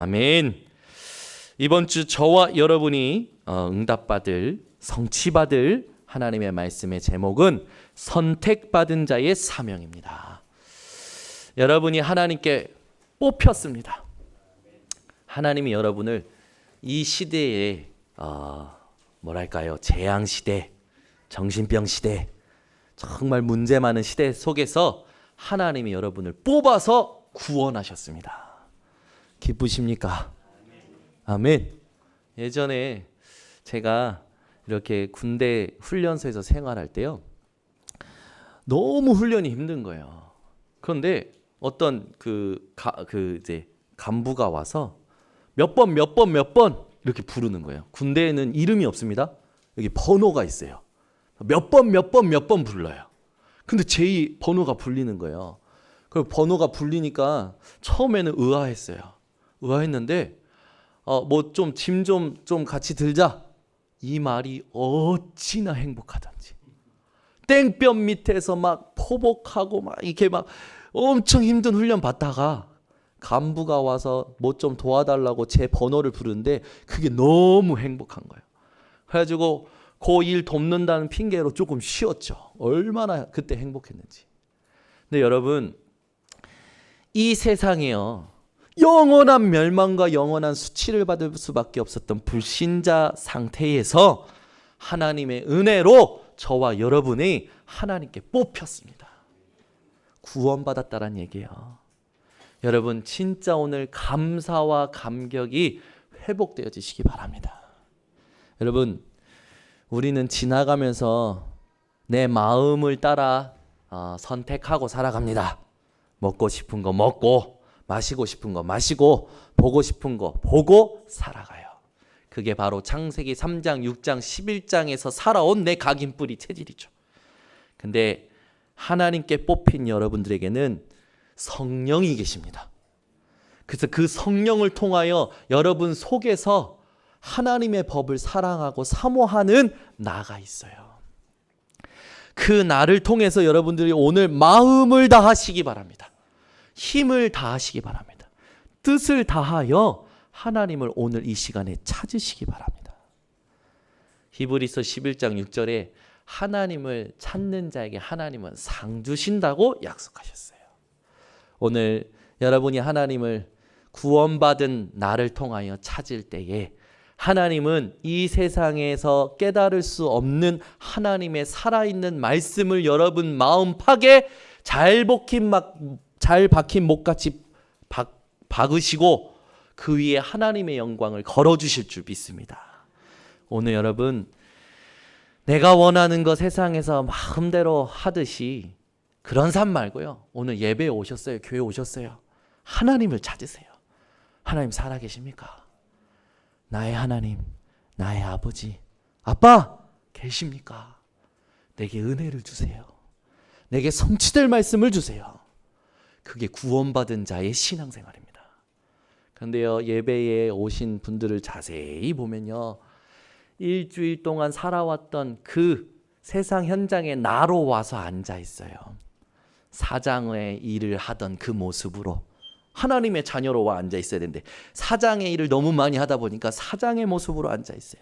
아멘. 이번 주 저와 여러분이 응답받을, 성취받을 하나님의 말씀의 제목은 선택받은 자의 사명입니다. 여러분이 하나님께 뽑혔습니다. 하나님이 여러분을 이 시대에 재앙 시대, 정신병 시대, 정말 문제 많은 시대 속에서 하나님이 여러분을 뽑아서 구원하셨습니다. 기쁘십니까? 아멘. 예전에 제가 이렇게 군대 훈련소에서 생활할 때요, 너무 훈련이 힘든 거예요. 그런데 어떤 이제 간부가 와서 몇 번 이렇게 부르는 거예요. 군대에는 이름이 없습니다. 여기 번호가 있어요. 몇 번 불러요. 근데 제 번호가 불리는 거예요. 그 번호가 불리니까 처음에는 의아했는데 뭐 좀 짐 좀 같이 들자, 이 말이 어찌나 행복하던지. 땡볕 밑에서 막 포복하고 막 이렇게 막 엄청 힘든 훈련 받다가 간부가 와서 뭐 좀 도와달라고 제 번호를 부르는데 그게 너무 행복한 거예요. 그래가지고 그 일 돕는다는 핑계로 조금 쉬었죠. 얼마나 그때 행복했는지. 근데 여러분, 이 세상에요, 영원한 멸망과 영원한 수치를 받을 수밖에 없었던 불신자 상태에서 하나님의 은혜로 저와 여러분이 하나님께 뽑혔습니다. 구원받았다는 얘기예요. 여러분, 진짜 오늘 감사와 감격이 회복되어지시기 바랍니다. 여러분, 우리는 지나가면서 내 마음을 따라 선택하고 살아갑니다. 먹고 싶은 거 먹고, 마시고 싶은 거 마시고, 보고 싶은 거 보고 살아가요. 그게 바로 창세기 3장, 6장, 11장에서 살아온 내 각인뿌리 체질이죠. 근데 하나님께 뽑힌 여러분들에게는 성령이 계십니다. 그래서 그 성령을 통하여 여러분 속에서 하나님의 법을 사랑하고 사모하는 나가 있어요. 그 나를 통해서 여러분들이 오늘 마음을 다하시기 바랍니다. 힘을 다하시기 바랍니다. 뜻을 다하여 하나님을 오늘 이 시간에 찾으시기 바랍니다. 히브리서 11장 6절에 하나님을 찾는 자에게 하나님은 상 주신다고 약속하셨어요. 오늘 여러분이 하나님을 구원받은 나를 통하여 찾을 때에 하나님은 이 세상에서 깨달을 수 없는 하나님의 살아있는 말씀을 여러분 마음팍에 잘 박힌 목같이 박으시고 그 위에 하나님의 영광을 걸어주실 줄 믿습니다. 오늘 여러분, 내가 원하는 거 세상에서 마음대로 하듯이 그런 삶 말고요, 오늘 예배에 오셨어요, 교회 오셨어요, 하나님을 찾으세요. 하나님 살아계십니까? 나의 하나님, 나의 아버지, 아빠 계십니까? 내게 은혜를 주세요. 내게 성취될 말씀을 주세요. 그게 구원받은 자의 신앙생활입니다. 그런데요, 예배에 오신 분들을 자세히 보면요, 일주일 동안 살아왔던 그 세상 현장에 나로 와서 앉아 있어요. 사장의 일을 하던 그 모습으로 하나님의 자녀로 와 앉아 있어야 되는데 사장의 일을 너무 많이 하다 보니까 사장의 모습으로 앉아 있어요.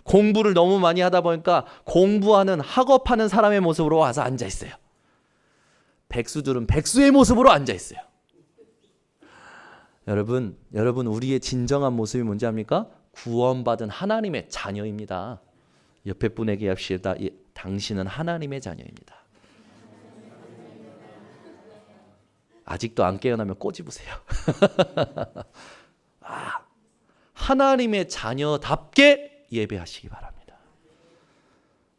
공부를 너무 많이 하다 보니까 공부하는, 학업하는 사람의 모습으로 와서 앉아 있어요. 백수들은 백수의 모습으로 앉아 있어요. 여러분 우리의 진정한 모습이 뭔지 압니까? 구원받은 하나님의 자녀입니다. 옆에 분에게 합시다. 당신은 하나님의 자녀입니다. 아직도 안 깨어나면 꼬집으세요. 하나님의 자녀답게 예배하시기 바랍니다.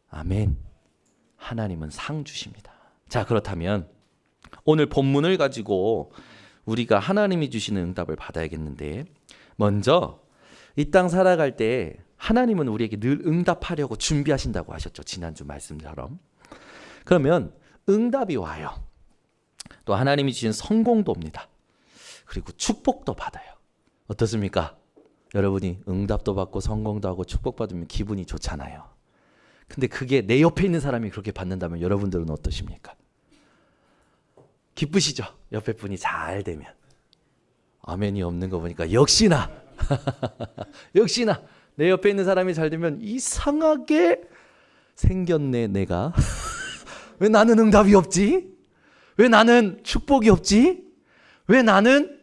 아멘. 하나님은 상 주십니다. 자, 그렇다면 오늘 본문을 가지고 우리가 하나님이 주시는 응답을 받아야겠는데, 먼저 이 땅 살아갈 때 하나님은 우리에게 늘 응답하려고 준비하신다고 하셨죠. 지난주 말씀처럼. 그러면 응답이 와요. 또 하나님이 주신 성공도 옵니다. 그리고 축복도 받아요. 어떻습니까? 여러분이 응답도 받고 성공도 하고 축복받으면 기분이 좋잖아요. 근데 그게 내 옆에 있는 사람이 그렇게 받는다면 여러분들은 어떠십니까? 기쁘시죠? 옆에 분이 잘 되면. 아멘이 없는 거 보니까 역시나 역시나 내 옆에 있는 사람이 잘 되면 이상하게 생겼네 내가. 왜 나는 응답이 없지? 왜 나는 축복이 없지? 왜 나는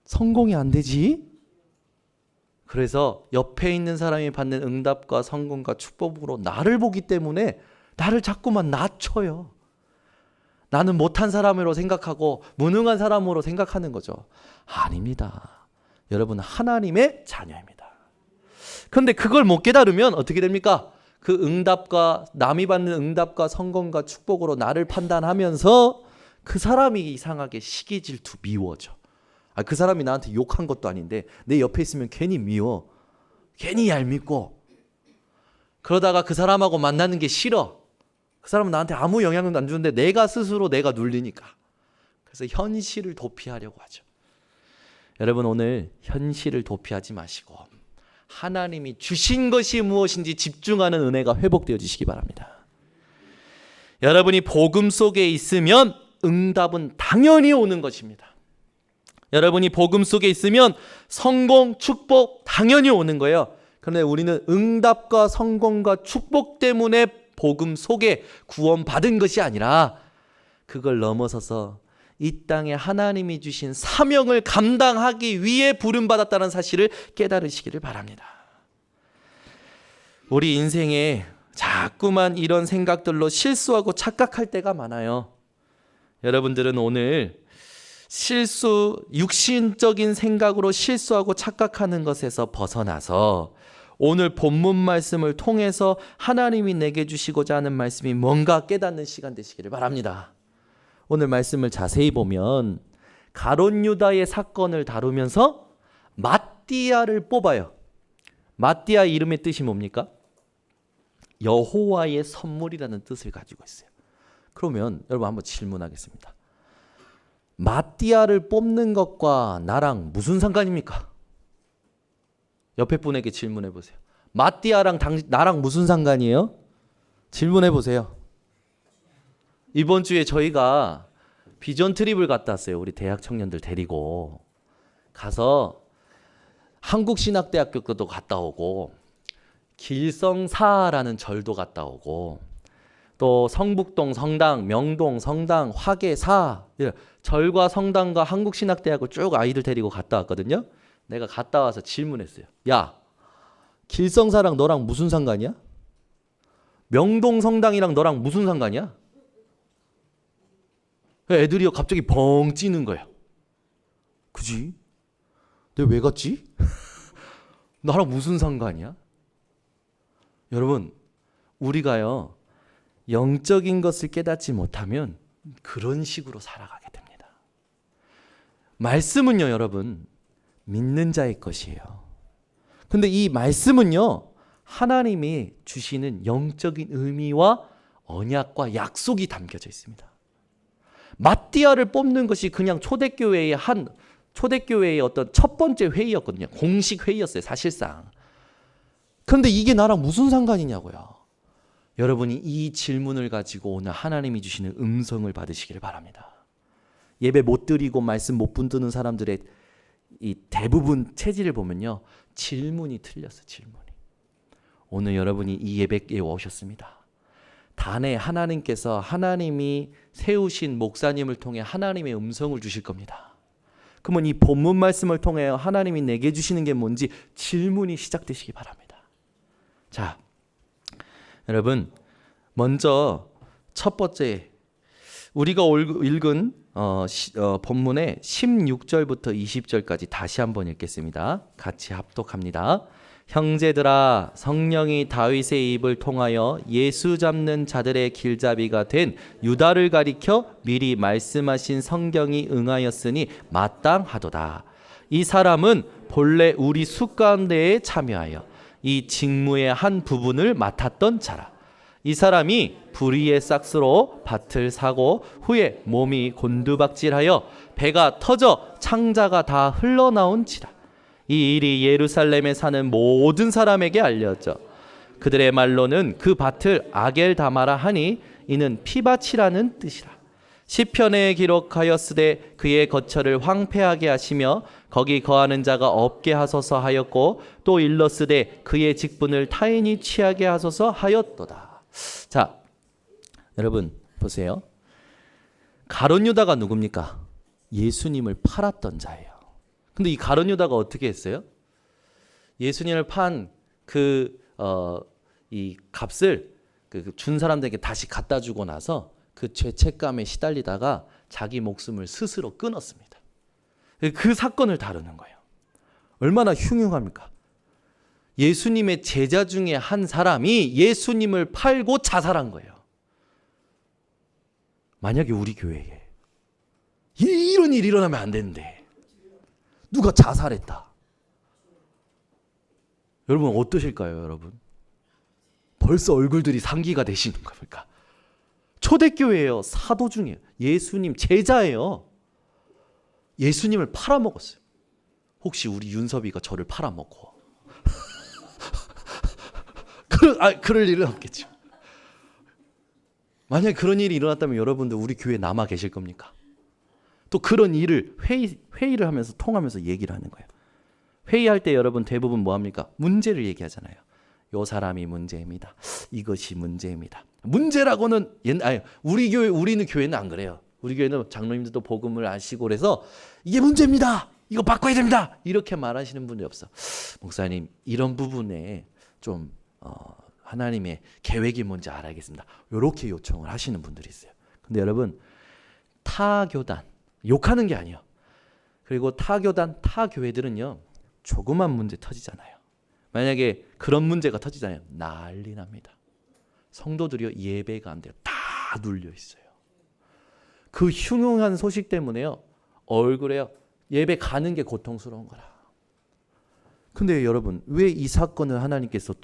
성공이 안 되지? 그래서 옆에 있는 사람이 받는 응답과 성공과 축복으로 나를 보기 때문에 나를 자꾸만 낮춰요. 나는 못한 사람으로 생각하고 무능한 사람으로 생각하는 거죠. 아닙니다. 여러분 하나님의 자녀입니다. 그런데 그걸 못 깨달으면 어떻게 됩니까? 그 응답과 남이 받는 응답과 성공과 축복으로 나를 판단하면서 그 사람이 이상하게 시기 질투 미워져. 그 사람이 나한테 욕한 것도 아닌데 내 옆에 있으면 괜히 미워. 괜히 얄밉고. 그러다가 그 사람하고 만나는 게 싫어. 그 사람은 나한테 아무 영향도 안 주는데 내가 스스로 내가 눌리니까. 그래서 현실을 도피하려고 하죠. 여러분 오늘 현실을 도피하지 마시고 하나님이 주신 것이 무엇인지 집중하는 은혜가 회복되어지시기 바랍니다. 여러분이 복음 속에 있으면 응답은 당연히 오는 것입니다. 여러분이 복음 속에 있으면 성공, 축복 당연히 오는 거예요. 그런데 우리는 응답과 성공과 축복 때문에 복음 속에 구원받은 것이 아니라 그걸 넘어서서 이 땅에 하나님이 주신 사명을 감당하기 위해 부름받았다는 사실을 깨달으시기를 바랍니다. 우리 인생에 자꾸만 이런 생각들로 실수하고 착각할 때가 많아요. 여러분들은 오늘 육신적인 생각으로 실수하고 착각하는 것에서 벗어나서 오늘 본문 말씀을 통해서 하나님이 내게 주시고자 하는 말씀이 뭔가 깨닫는 시간 되시기를 바랍니다. 오늘 말씀을 자세히 보면 가룟 유다의 사건을 다루면서 마띠아를 뽑아요. 마띠아 이름의 뜻이 뭡니까? 여호와의 선물이라는 뜻을 가지고 있어요. 그러면 여러분 한번 질문하겠습니다. 마띠아를 뽑는 것과 나랑 무슨 상관입니까? 옆에 분에게 질문해 보세요. 마띠아랑 나랑 무슨 상관이에요? 질문해 보세요. 이번 주에 저희가 비전 트립을 갔다 왔어요. 우리 대학 청년들 데리고 가서 한국신학대학교도 갔다 오고 길성사라는 절도 갔다 오고 또 성북동 성당, 명동 성당, 화계사 절과 성당과 한국신학대학을 쭉 아이들 데리고 갔다 왔거든요. 내가 갔다 와서 질문했어요. 야, 길성사랑 너랑 무슨 상관이야? 명동 성당이랑 너랑 무슨 상관이야? 애들이 갑자기 벙 찌는 거예요. 그지? 내가 왜 갔지? 나랑 무슨 상관이야? 여러분, 우리가요 영적인 것을 깨닫지 못하면 그런 식으로 살아가게 됩니다. 말씀은요 여러분 믿는 자의 것이에요. 근데 이 말씀은요 하나님이 주시는 영적인 의미와 언약과 약속이 담겨져 있습니다. 마띠아를 뽑는 것이 그냥 초대교회의 어떤 첫 번째 회의였거든요. 공식 회의였어요 사실상. 그런데 이게 나랑 무슨 상관이냐고요. 여러분이 이 질문을 가지고 오늘 하나님이 주시는 음성을 받으시기를 바랍니다. 예배 못 드리고 말씀 못 붙드는 사람들의 이 대부분 체질을 보면요 질문이 틀렸어요. 질문이. 오늘 여러분이 이 예배에 오셨습니다. 단에 하나님께서 하나님이 세우신 목사님을 통해 하나님의 음성을 주실 겁니다. 그러면 이 본문 말씀을 통해 하나님이 내게 주시는 게 뭔지 질문이 시작되시기 바랍니다. 자, 여러분 먼저 첫 번째 우리가 읽은 본문의 16절부터 20절까지 다시 한번 읽겠습니다. 같이 합독합니다. 형제들아, 성령이 다윗의 입을 통하여 예수 잡는 자들의 길잡이가 된 유다를 가리켜 미리 말씀하신 성경이 응하였으니 마땅하도다. 이 사람은 본래 우리 수 가운데에 참여하여 이 직무의 한 부분을 맡았던 자라. 이 사람이 불의의 싹스로 밭을 사고 후에 몸이 곤두박질하여 배가 터져 창자가 다 흘러나온지라. 이 일이 예루살렘에 사는 모든 사람에게 알려져 그들의 말로는 그 밭을 아겔다마라 하니 이는 피밭이라는 뜻이라. 시편에 기록하였으되 그의 거처를 황폐하게 하시며 거기 거하는 자가 없게 하소서 하였고 또 일렀으되 그의 직분을 타인이 취하게 하소서 하였도다. 자, 여러분 보세요. 가룟 유다가 누굽니까? 예수님을 팔았던 자예요. 근데 이 가룟 유다가 어떻게 했어요? 예수님을 판 이 값을 준 사람들에게 다시 갖다 주고 나서 그 죄책감에 시달리다가 자기 목숨을 스스로 끊었습니다. 그 사건을 다루는 거예요. 얼마나 흉흉합니까? 예수님의 제자 중에 한 사람이 예수님을 팔고 자살한 거예요. 만약에 우리 교회에 이런 일이 일어나면 안 되는데 누가 자살했다. 여러분 어떠실까요, 여러분? 벌써 얼굴들이 상기가 되시는 겁니까? 초대교회예요. 사도 중에 예수님 제자예요. 예수님을 팔아먹었어요. 혹시 우리 윤섭이가 저를 팔아먹고 그럴 일은 없겠죠. 만약에 그런 일이 일어났다면 여러분들 우리 교회에 남아 계실 겁니까? 또 그런 일을 회의를 하면서 통하면서 얘기를 하는 거예요. 회의할 때 여러분 대부분 뭐 합니까? 문제를 얘기하잖아요. 요 사람이 문제입니다. 이것이 문제입니다. 문제라고는 우리는 교회는 안 그래요. 우리 교회는 장로님들도 복음을 아시고 그래서 이게 문제입니다. 이거 바꿔야 됩니다. 이렇게 말하시는 분이 없어. 목사님 이런 부분에 좀 하나님의 계획이 뭔지 알아야겠습니다. 이렇게 요청을 하시는 분들이 있어요. 근데 여러분 타교단 욕하는 게 아니에요. 그리고 타교단 타교회들은요 조그만 문제 터지잖아요. 만약에 그런 문제가 터지잖아요. 난리 납니다. 성도들이요 예배가 안 돼요. 다 눌려 있어요. 그 흉흉한 소식 때문에요 얼굴에요 예배 가는 게 고통스러운 거라. 근데 여러분 왜 이 사건을 하나님께서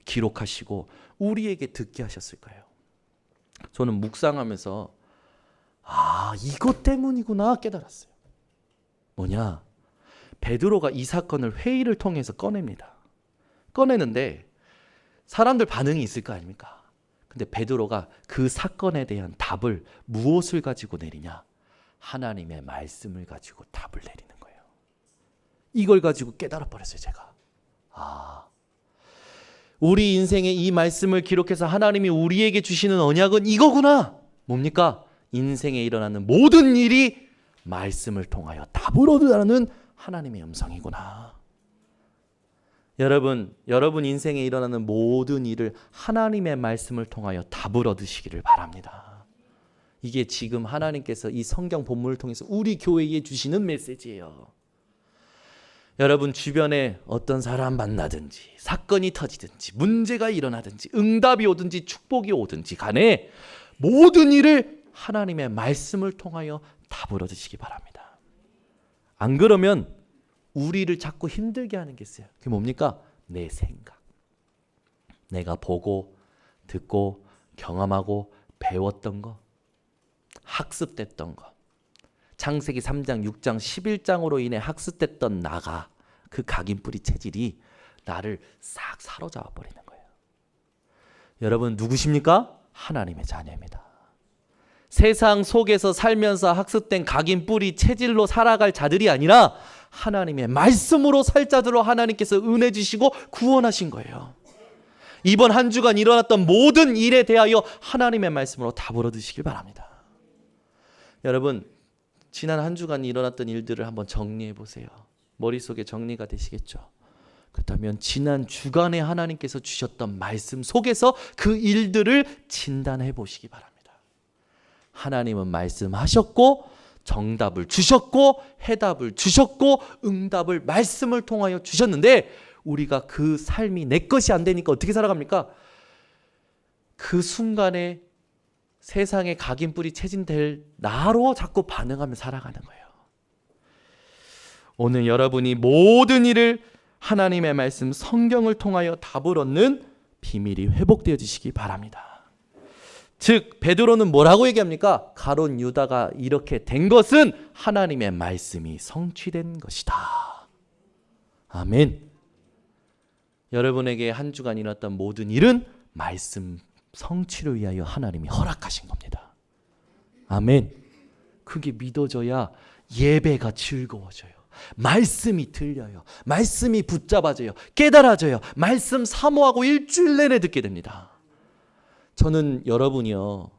기록하시고 우리에게 듣게 하셨을까요? 저는 묵상하면서 이것 때문이구나 깨달았어요. 뭐냐? 베드로가 이 사건을 회의를 통해서 꺼냅니다. 꺼내는데 사람들 반응이 있을 거 아닙니까? 근데 베드로가 그 사건에 대한 답을 무엇을 가지고 내리냐? 하나님의 말씀을 가지고 답을 내리는 거예요. 이걸 가지고 깨달아 버렸어요, 제가. 우리 인생에 이 말씀을 기록해서 하나님이 우리에게 주시는 언약은 이거구나. 뭡니까? 인생에 일어나는 모든 일이 말씀을 통하여 답을 얻으라는 하나님의 음성이구나. 여러분 인생에 일어나는 모든 일을 하나님의 말씀을 통하여 답을 얻으시기를 바랍니다. 이게 지금 하나님께서 이 성경 본문을 통해서 우리 교회에 주시는 메시지예요. 여러분 주변에 어떤 사람 만나든지 사건이 터지든지 문제가 일어나든지 응답이 오든지 축복이 오든지 간에 모든 일을 하나님의 말씀을 통하여 답을 얻으시기 바랍니다. 안 그러면 우리를 자꾸 힘들게 하는 게 있어요. 그게 뭡니까? 내 생각. 내가 보고 듣고 경험하고 배웠던 거, 학습됐던 거. 창세기 3장, 6장, 11장으로 인해 학습됐던 나가 그 각인뿌리 체질이 나를 싹 사로잡아 버리는 거예요. 여러분 누구십니까? 하나님의 자녀입니다. 세상 속에서 살면서 학습된 각인뿌리 체질로 살아갈 자들이 아니라 하나님의 말씀으로 살 자들로 하나님께서 은혜 주시고 구원하신 거예요. 이번 한 주간 일어났던 모든 일에 대하여 하나님의 말씀으로 답을 얻으시길 바랍니다. 여러분 지난 한 주간 일어났던 일들을 한번 정리해 보세요. 머릿속에 정리가 되시겠죠? 그렇다면 지난 주간에 하나님께서 주셨던 말씀 속에서 그 일들을 진단해 보시기 바랍니다. 하나님은 말씀하셨고 정답을 주셨고 해답을 주셨고 응답을 말씀을 통하여 주셨는데 우리가 그 삶이 내 것이 안 되니까 어떻게 살아갑니까? 그 순간에 세상에 각인뿌리 체진될 나로 자꾸 반응하며 살아가는 거예요. 오늘 여러분이 모든 일을 하나님의 말씀 성경을 통하여 답을 얻는 비밀이 회복되어지시기 바랍니다. 즉 베드로는 뭐라고 얘기합니까? 가룟 유다가 이렇게 된 것은 하나님의 말씀이 성취된 것이다. 아멘. 여러분에게 한 주간 일어났던 모든 일은 말씀 성취를 위하여 하나님이 허락하신 겁니다. 아멘. 그게 믿어져야 예배가 즐거워져요. 말씀이 들려요. 말씀이 붙잡아져요. 깨달아져요. 말씀 사모하고 일주일 내내 듣게 됩니다. 저는 여러분이요,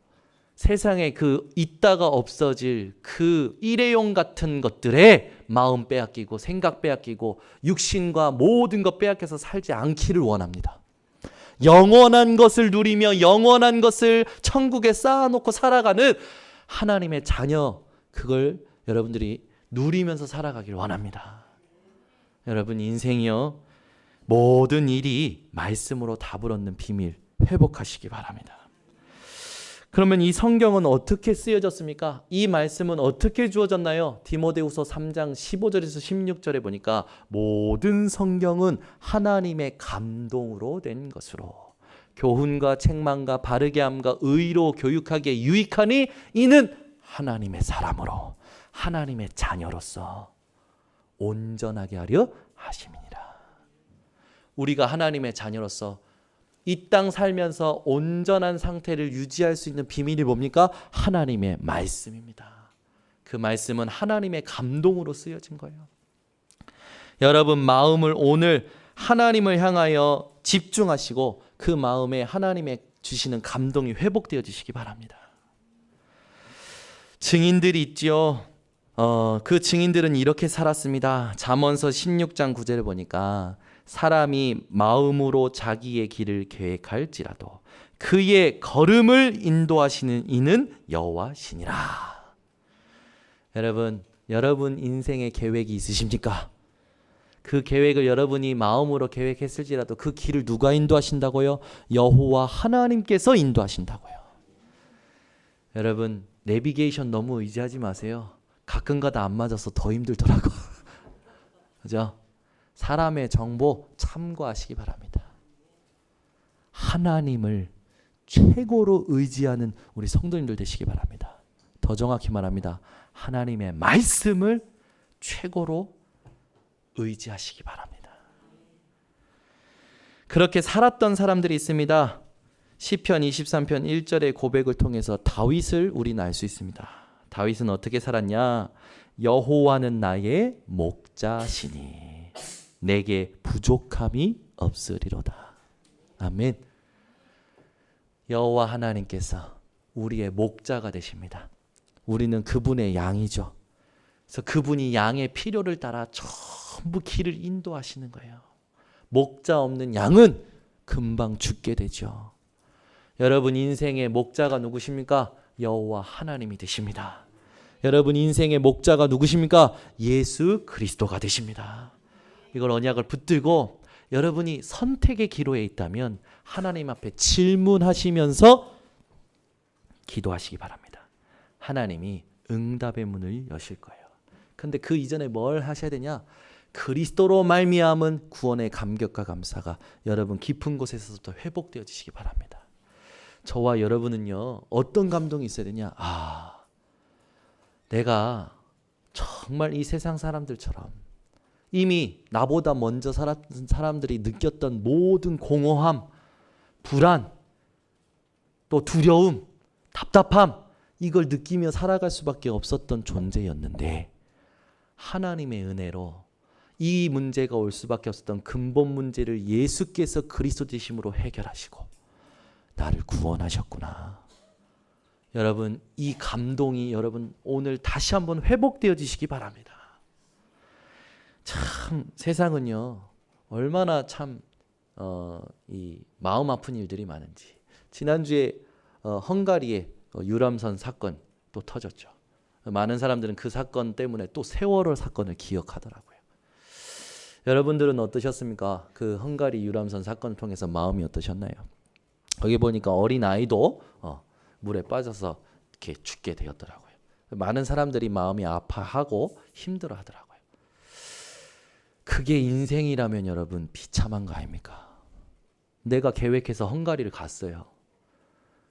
세상에 그 있다가 없어질 그 일회용 같은 것들에 마음 빼앗기고 생각 빼앗기고 육신과 모든 것 빼앗겨서 살지 않기를 원합니다. 영원한 것을 누리며 영원한 것을 천국에 쌓아놓고 살아가는 하나님의 자녀, 그걸 여러분들이 누리면서 살아가기를 원합니다. 여러분 인생이요, 모든 일이 말씀으로 답을 얻는 비밀 회복하시기 바랍니다. 그러면 이 성경은 어떻게 쓰여졌습니까? 이 말씀은 어떻게 주어졌나요? 디모데후서 3장 15절에서 16절에 보니까 모든 성경은 하나님의 감동으로 된 것으로 교훈과 책망과 바르게 함과 의로 교육하기에 유익하니 이는 하나님의 사람으로 하나님의 자녀로서 온전하게 하려 하심이니라. 우리가 하나님의 자녀로서 이 땅 살면서 온전한 상태를 유지할 수 있는 비밀이 뭡니까? 하나님의 말씀입니다. 그 말씀은 하나님의 감동으로 쓰여진 거예요. 여러분 마음을 오늘 하나님을 향하여 집중하시고 그 마음에 하나님의 주시는 감동이 회복되어지시기 바랍니다. 증인들이 있지요. 그 증인들은 이렇게 살았습니다. 잠언서 16장 9절을 보니까 사람이 마음으로 자기의 길을 계획할지라도 그의 걸음을 인도하시는 이는 여호와시니라. 여러분 인생의 계획이 있으십니까? 그 계획을 여러분이 마음으로 계획했을지라도 그 길을 누가 인도하신다고요? 여호와 하나님께서 인도하신다고요. 여러분 내비게이션 너무 의지하지 마세요. 가끔가다 안 맞아서 더 힘들더라고. 그죠? 사람의 정보 참고하시기 바랍니다. 하나님을 최고로 의지하는 우리 성도님들 되시기 바랍니다. 더 정확히 말합니다. 하나님의 말씀을 최고로 의지하시기 바랍니다. 그렇게 살았던 사람들이 있습니다. 시편 23편 1절의 고백을 통해서 다윗을 우리는 알 수 있습니다. 다윗은 어떻게 살았냐? 여호와는 나의 목자시니 내게 부족함이 없으리로다. 아멘. 여호와 하나님께서 우리의 목자가 되십니다. 우리는 그분의 양이죠. 그래서 그분이 양의 필요를 따라 전부 길을 인도하시는 거예요. 목자 없는 양은 금방 죽게 되죠. 여러분 인생의 목자가 누구십니까? 여호와 하나님이 되십니다. 여러분 인생의 목자가 누구십니까? 예수 그리스도가 되십니다. 이걸 언약을 붙들고 여러분이 선택의 기로에 있다면 하나님 앞에 질문하시면서 기도하시기 바랍니다. 하나님이 응답의 문을 여실 거예요. 근데 그 이전에 뭘 하셔야 되냐? 그리스도로 말미암은 구원의 감격과 감사가 여러분 깊은 곳에서부터 회복되어지시기 바랍니다. 저와 여러분은요, 어떤 감동이 있어야 되냐? 내가 정말 이 세상 사람들처럼 이미 나보다 먼저 살았던 사람들이 느꼈던 모든 공허함, 불안, 또 두려움, 답답함, 이걸 느끼며 살아갈 수밖에 없었던 존재였는데 하나님의 은혜로 이 문제가 올 수밖에 없었던 근본 문제를 예수께서 그리스도 되심으로 해결하시고 나를 구원하셨구나. 여러분 이 감동이 여러분 오늘 다시 한번 회복되어지시기 바랍니다. 참 세상은요 얼마나 참 이 마음 아픈 일들이 많은지. 지난주에 헝가리의 유람선 사건 또 터졌죠. 많은 사람들은 그 사건 때문에 또 세월호 사건을 기억하더라고요. 여러분들은 어떠셨습니까? 그 헝가리 유람선 사건을 통해서 마음이 어떠셨나요? 거기 보니까 어린 아이도 물에 빠져서 이렇게 죽게 되었더라고요. 많은 사람들이 마음이 아파하고 힘들어하더라고요. 그게 인생이라면 여러분 비참한 거 아닙니까? 내가 계획해서 헝가리를 갔어요.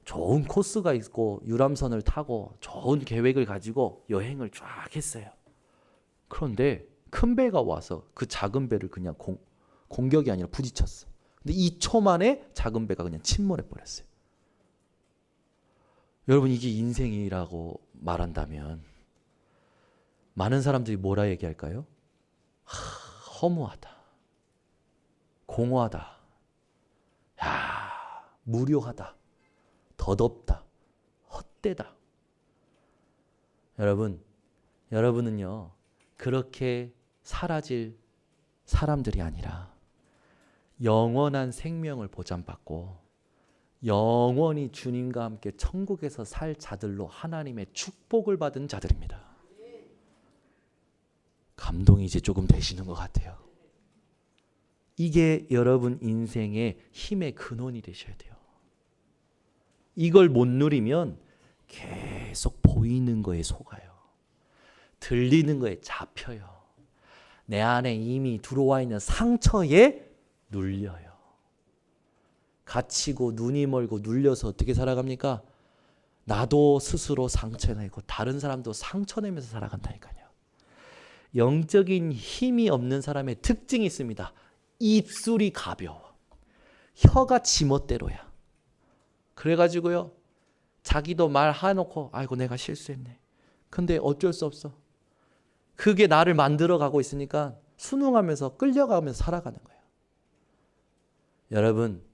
좋은 코스가 있고 유람선을 타고 좋은 계획을 가지고 여행을 쫙 했어요. 그런데 큰 배가 와서 그 작은 배를 그냥 공격이 아니라 부딪혔어. 근데 2초 만에 작은 배가 그냥 침몰해 버렸어요. 여러분 이게 인생이라고 말한다면 많은 사람들이 뭐라 얘기할까요? 허무하다, 공허하다, 무료하다, 덧없다, 헛되다. 여러분은요 그렇게 사라질 사람들이 아니라 영원한 생명을 보장받고 영원히 주님과 함께 천국에서 살 자들로 하나님의 축복을 받은 자들입니다. 감동이 이제 조금 되시는 것 같아요. 이게 여러분 인생의 힘의 근원이 되셔야 돼요. 이걸 못 누리면 계속 보이는 거에 속아요. 들리는 거에 잡혀요. 내 안에 이미 들어와 있는 상처에 눌려요. 갇히고 눈이 멀고 눌려서 어떻게 살아갑니까? 나도 스스로 상처내고 다른 사람도 상처내면서 살아간다니까요. 영적인 힘이 없는 사람의 특징이 있습니다. 입술이 가벼워. 혀가 지멋대로야. 그래가지고요 자기도 말해놓고 아이고 내가 실수했네. 근데 어쩔 수 없어. 그게 나를 만들어가고 있으니까 순응하면서 끌려가면서 살아가는 거예요. 여러분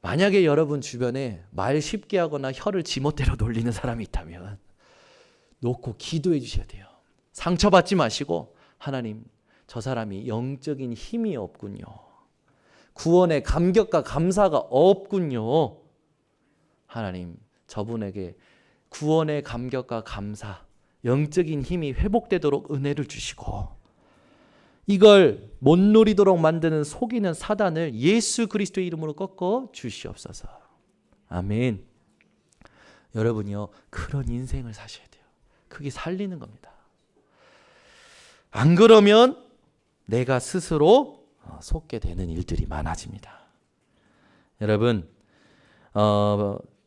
만약에 여러분 주변에 말 쉽게 하거나 혀를 지멋대로 놀리는 사람이 있다면 놓고 기도해 주셔야 돼요. 상처받지 마시고 하나님 저 사람이 영적인 힘이 없군요. 구원의 감격과 감사가 없군요. 하나님 저분에게 구원의 감격과 감사 영적인 힘이 회복되도록 은혜를 주시고 이걸 못 누리도록 만드는 속이는 사단을 예수 그리스도의 이름으로 꺾어 주시옵소서. 아멘. 여러분이요 그런 인생을 사셔야 돼요. 그게 살리는 겁니다. 안 그러면 내가 스스로 속게 되는 일들이 많아집니다. 여러분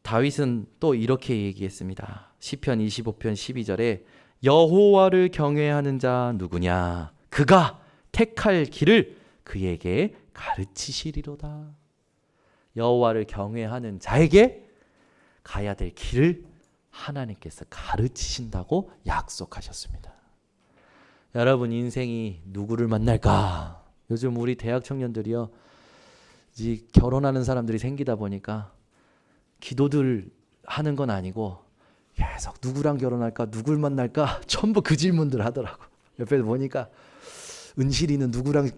다윗은 또 이렇게 얘기했습니다. 시편 25편 12절에 여호와를 경외하는 자 누구냐? 그가 택할 길을 그에게 가르치시리로다. 여호와를 경외하는 자에게 가야 될 길을 하나님께서 가르치신다고 약속하셨습니다. 여러분 인생이 누구를 만날까? 요즘 우리 대학 청년들이요 이제 결혼하는 사람들이 생기다 보니까 기도들 하는 건 아니고 계속 누구랑 결혼할까 누굴 만날까 전부 그 질문들 하더라고. 옆에 보니까 은실이는 누구랑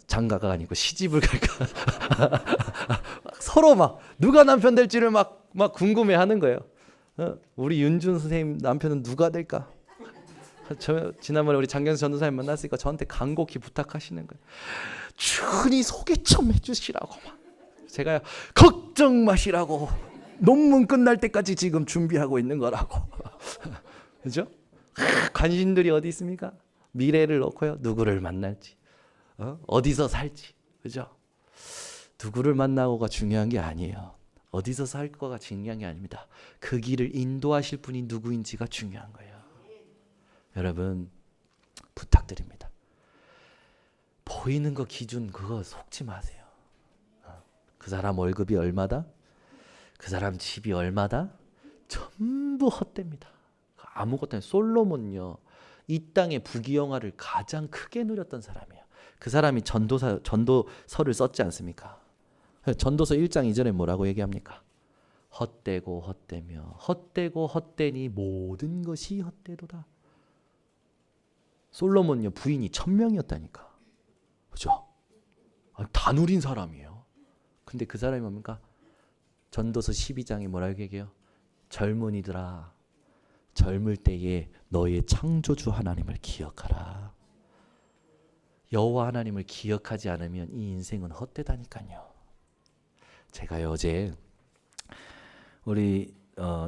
장가가 아니고 시집을 갈까 서로 막 누가 남편 될지를 막 궁금해하는 거예요. 우리 윤준 선생님 남편은 누가 될까? 저 지난번에 우리 장경수 전도사님 만났으니까 저한테 간곡히 부탁하시는 거예요. 주니 소개 좀 해주시라고 막. 제가 걱정 마시라고 논문 끝날 때까지 지금 준비하고 있는 거라고. 그죠? 관심들이 어디 있습니까? 미래를 놓고요 누구를 만날지 어디서 살지. 그죠? 누구를 만나고가 중요한 게 아니에요. 어디서 살 거가 중요한 게 아닙니다. 그 길을 인도하실 분이 누구인지가 중요한 거예요. 여러분 부탁드립니다. 보이는 거 기준 그거 속지 마세요. 그 사람 월급이 얼마다? 그 사람 집이 얼마다? 전부 헛됩니다. 아무것도 아니에요. 솔로몬요 이 땅의 부귀영화를 가장 크게 누렸던 사람이에요. 그 사람이 전도서를 썼지 않습니까? 전도서 1장 2절에 뭐라고 얘기합니까? 헛되고 헛되며 헛되고 헛되니 모든 것이 헛되도다. 솔로몬요 부인이 1000명이었다니까. 그죠? 다 누린 사람이에요. 근데 그 사람이 뭡니까? 전도서 12장에 뭐라고 얘기해요? 젊은이들아 젊을 때에 너의 창조주 하나님을 기억하라. 여호와 하나님을 기억하지 않으면 이 인생은 헛되다니까요. 제가 어제 우리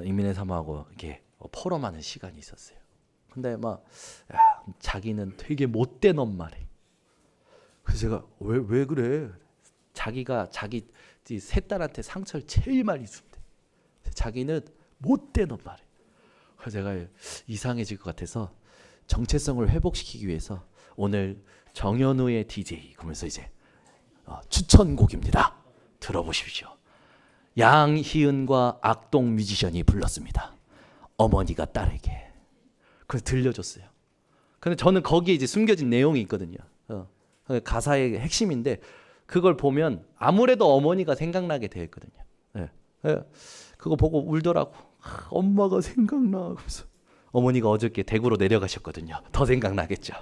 이민혜 사모하고 이렇게 포럼하는 시간이 있었어요. 근데 막 자기는 되게 못된 엄마래. 그래서 제가 왜 그래? 자기가 자기 세 딸한테 상처를 제일 많이 준대. 자기는 못된 엄마래. 그래서 제가 이상해질 것 같아서 정체성을 회복시키기 위해서 오늘 정현우의 DJ 그러면서 이제 추천곡입니다. 들어보십시오. 양희은과 악동 뮤지션이 불렀습니다. 어머니가 딸에게. 그래서 들려줬어요. 근데 저는 거기에 이제 숨겨진 내용이 있거든요. 가사의 핵심인데 그걸 보면 아무래도 어머니가 생각나게 되어 있거든요. 예. 예. 그거 보고 울더라고. 엄마가 생각나. 그래서 어머니가 어저께 대구로 내려가셨거든요. 더 생각나겠죠.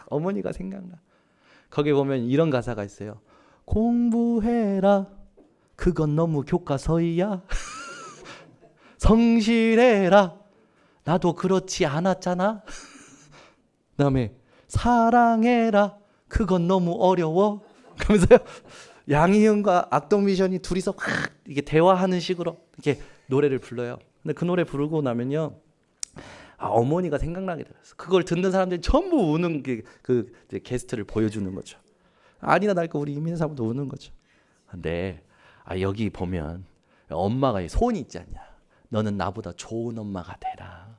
어머니가 생각나. 거기 보면 이런 가사가 있어요. 공부해라. 그건 너무 교과서이야. 성실해라. 나도 그렇지 않았잖아. 그다음에 사랑해라. 그건 너무 어려워. 그러면서요. 양희은과 악동미션이 둘이서 이게 대화하는 식으로 이렇게 노래를 불러요. 근데 그 노래 부르고 나면요. 어머니가 생각나게 됐어. 그걸 듣는 사람들이 전부 우는 그 게스트를 보여주는 거죠. 아니나 다를까 우리 이민희 사람도 우는 거죠. 근데 여기 보면 엄마가 소원이 있지 않냐. 너는 나보다 좋은 엄마가 되라.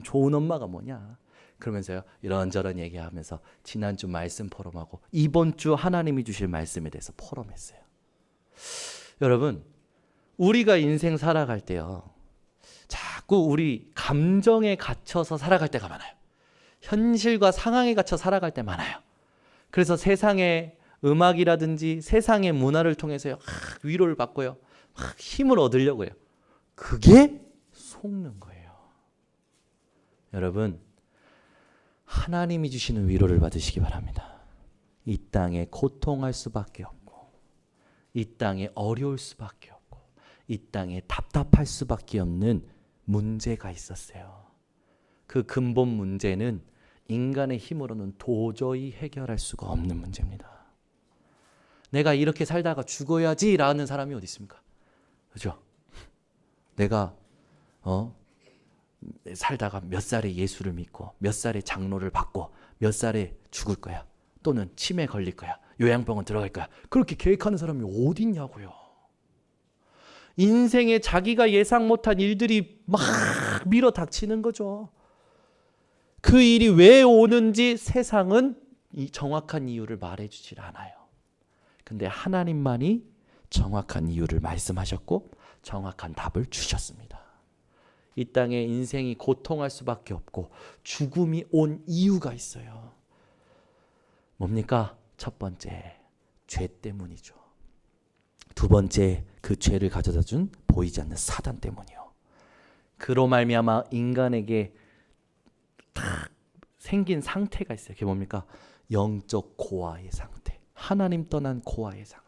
좋은 엄마가 뭐냐. 그러면서요. 이런저런 얘기하면서 지난주 말씀 포럼하고 이번 주 하나님이 주실 말씀에 대해서 포럼했어요. 여러분 우리가 인생 살아갈 때요. 자꾸 우리 감정에 갇혀서 살아갈 때가 많아요. 현실과 상황에 갇혀 살아갈 때 많아요. 그래서 세상의 음악이라든지 세상의 문화를 통해서요. 위로를 받고요. 힘을 얻으려고 해요. 그게 속는 거예요. 여러분 하나님이 주시는 위로를 받으시기 바랍니다. 이 땅에 고통할 수밖에 없고 이 땅에 어려울 수밖에 없고 이 땅에 답답할 수밖에 없는 문제가 있었어요. 그 근본 문제는 인간의 힘으로는 도저히 해결할 수가 없는 문제입니다. 내가 이렇게 살다가 죽어야지 라는 사람이 어디 있습니까? 그죠? 내가 살다가 몇 살에 예수를 믿고 몇 살에 장로를 받고 몇 살에 죽을 거야. 또는 치매 걸릴 거야. 요양병원 들어갈 거야. 그렇게 계획하는 사람이 어디 있냐고요. 인생에 자기가 예상 못한 일들이 막 밀어닥치는 거죠. 그 일이 왜 오는지 세상은 이 정확한 이유를 말해주질 않아요. 근데 하나님만이 정확한 이유를 말씀하셨고 정확한 답을 주셨습니다. 이 땅에 인생이 고통할 수밖에 없고 죽음이 온 이유가 있어요. 뭡니까? 첫 번째, 죄 때문이죠. 두 번째, 그 죄를 가져다 준 보이지 않는 사단 때문이요. 그로 말미암아 인간에게 딱 생긴 상태가 있어요. 그게 뭡니까? 영적 고아의 상태. 하나님 떠난 고아의 상태.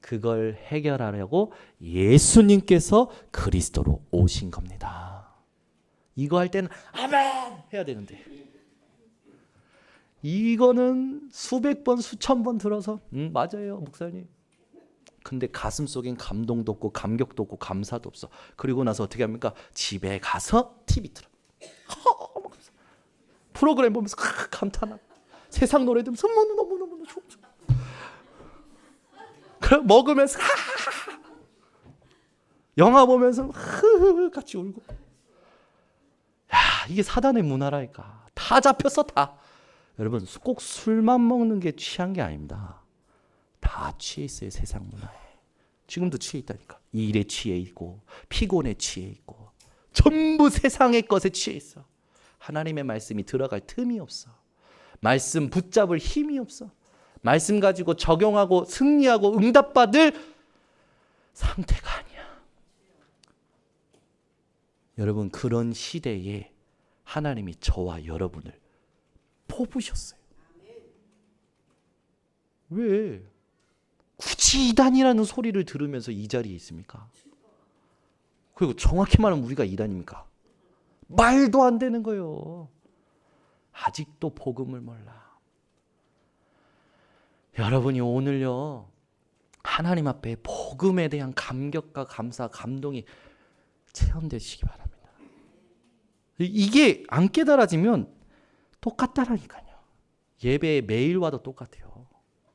그걸 해결하려고 예수님께서 그리스도로 오신 겁니다. 이거 할 때는 아멘 해야 되는데 이거는 수백 번 수천 번 들어서 맞아요 목사님. 근데 가슴 속엔 감동도 없고 감격도 없고 감사도 없어. 그리고 나서 어떻게 합니까? 집에 가서 TV 틀어. 프로그램 보면서 감탄하고 세상 노래 들으면서 너무너무 좋아. 그럼 먹으면서 영화 보면서 같이 울고. 야, 이게 사단의 문화라니까. 다 잡혔어 다. 여러분 꼭 술만 먹는 게 취한 게 아닙니다. 다 취해 있어요. 세상 문화에. 지금도 취해 있다니까. 일에 취해 있고 피곤에 취해 있고 전부 세상의 것에 취해 있어. 하나님의 말씀이 들어갈 틈이 없어. 말씀 붙잡을 힘이 없어. 말씀 가지고 적용하고 승리하고 응답받을 상태가 아니야. 여러분 그런 시대에 하나님이 저와 여러분을 뽑으셨어요. 왜? 굳이 이단이라는 소리를 들으면서 이 자리에 있습니까? 그리고 정확히 말하면 우리가 이단입니까? 말도 안 되는 거예요. 아직도 복음을 몰라. 여러분이 오늘요 하나님 앞에 복음에 대한 감격과 감사, 감동이 체험되시기 바랍니다. 이게 안 깨달아지면 똑같다라니까요. 예배에 매일 와도 똑같아요.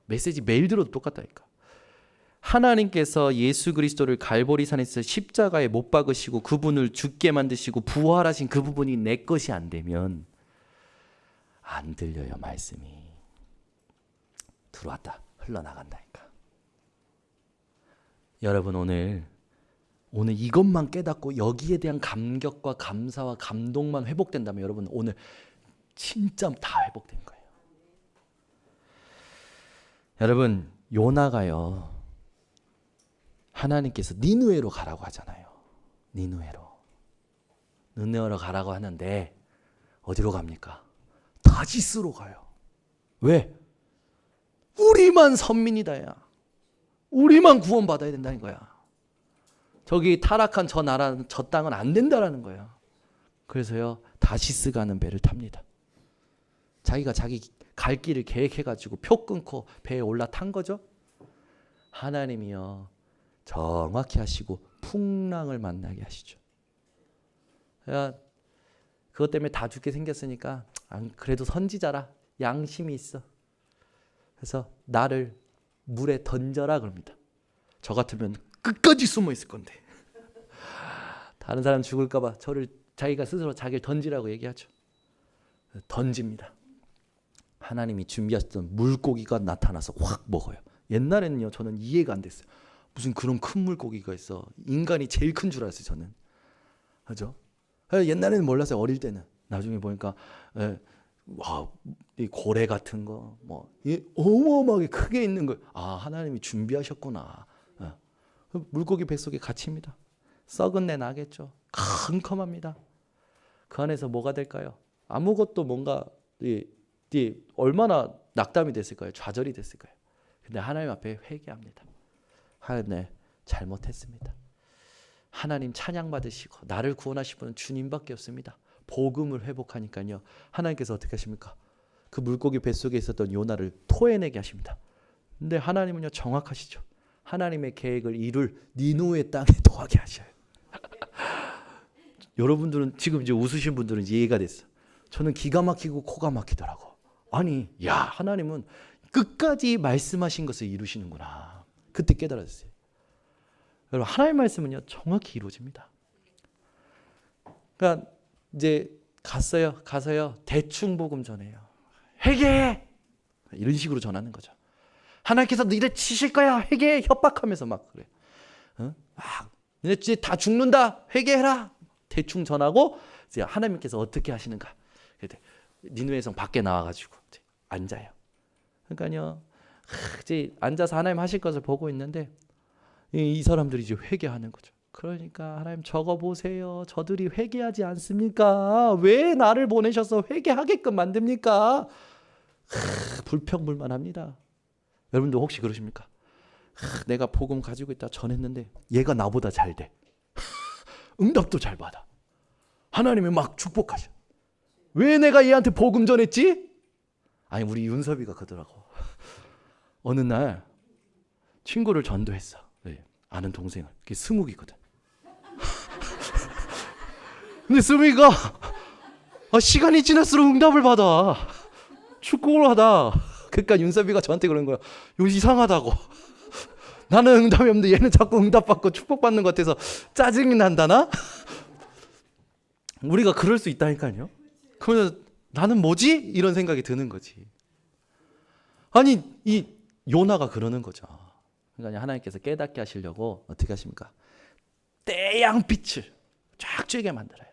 메시지 매일 들어도 똑같다니까. 하나님께서 예수 그리스도를 갈보리산에서 십자가에 못 박으시고 그분을 죽게 만드시고 부활하신 그 부분이 내 것이 안 되면 안 들려요. 말씀이 들어왔다 흘러나간다니까. 여러분 오늘 오늘 이것만 깨닫고 여기에 대한 감격과 감사와 감동만 회복된다면 여러분 오늘 진짜 다 회복된 거예요. 여러분 요나가요 하나님께서 니느웨로 가라고 하잖아요. 니느웨로 가라고 하는데 어디로 갑니까? 다시스로 가요. 왜? 우리만 선민이다 야. 우리만 구원받아야 된다는 거야. 저기 타락한 저 나라 저 땅은 안 된다라는 거야. 그래서요 다시스 가는 배를 탑니다. 자기가 자기 갈 길을 계획해가지고 표 끊고 배에 올라탄 거죠. 하나님이요 정확히 하시고 풍랑을 만나게 하시죠. 그것 때문에 다 죽게 생겼으니까 그래도 선지자라 양심이 있어. 그래서 나를 물에 던져라 그럽니다. 저 같으면 끝까지 숨어 있을 건데 다른 사람 죽을까 봐 저를 자기가 스스로 자기를 던지라고 얘기하죠. 던집니다. 하나님이 준비하셨던 물고기가 나타나서 확 먹어요. 옛날에는요 저는 이해가 안 됐어요. 무슨 그런 큰 물고기가 있어. 인간이 제일 큰 줄 알았어요 저는. 그죠? 옛날에는 몰랐어요. 어릴 때는. 나중에 보니까 와, 이 고래 같은 거 뭐 어마어마하게 크게 있는 거. 아 하나님이 준비하셨구나. 물고기 뱃속에 갇힙니다. 썩은 내 나겠죠. 캄캄합니다. 그 안에서 뭐가 될까요? 아무것도 뭔가 얼마나 낙담이 됐을까요? 좌절이 됐을까요? 근데 하나님 앞에 회개합니다. 하나님 네 잘못했습니다. 하나님 찬양 받으시고 나를 구원하실 분은 주님밖에 없습니다. 복음을 회복하니까요. 하나님께서 어떻게 하십니까? 그 물고기 뱃속에 있었던 요나를 토해내게 하십니다. 근데 하나님은요 정확하시죠. 하나님의 계획을 이룰 니느웨 땅에 더하게 하셔요. 여러분들은 지금 이제 웃으신 분들은 이해가 됐어. 저는 기가 막히고 코가 막히더라고. 아니, 야 하나님은 끝까지 말씀하신 것을 이루시는구나. 그때 깨달았어요. 여러분 하나님의 말씀은요 정확히 이루어집니다. 그러니까 이제 가서요 대충 복음 전해요. 회개해 이런 식으로 전하는 거죠. 하나님께서 너희들 치실 거야 회개해 협박하면서 막 그래. 너네 이제 다 죽는다 회개해라 대충 전하고 이제 하나님께서 어떻게 하시는가. 니느웨 성 밖에 나와가지고 이제 앉아요. 그러니까요 이제 앉아서 하나님 하실 것을 보고 있는데 이 사람들이 이제 회개하는 거죠. 그러니까 하나님 적어보세요. 저들이 회개하지 않습니까? 왜 나를 보내셔서 회개하게끔 만듭니까? 불평불만합니다. 여러분도 혹시 그러십니까? 내가 복음 가지고 있다 전했는데 얘가 나보다 잘 돼. 응답도 잘 받아. 하나님이 막 축복하셔. 왜 내가 얘한테 복음 전했지? 아니 우리 윤섭이가 그러더라고. 어느 날 친구를 전도했어. 네, 아는 동생을. 그게 스묵이거든. 근데 스묵이가 시간이 지날수록 응답을 받아. 축복을 하다. 그러니까 윤섭이가 저한테 그런 거야. 이거 이상하다고. 나는 응답이 없는데 얘는 자꾸 응답받고 축복받는 것 같아서 짜증이 난다나? 우리가 그럴 수 있다니까요. 그러면 나는 뭐지? 이런 생각이 드는 거지. 아니 이 요나가 그러는 거죠. 그러니까 하나님께서 깨닫게 하시려고 어떻게 하십니까? 태양빛을 쫙 쬐게 만들어요.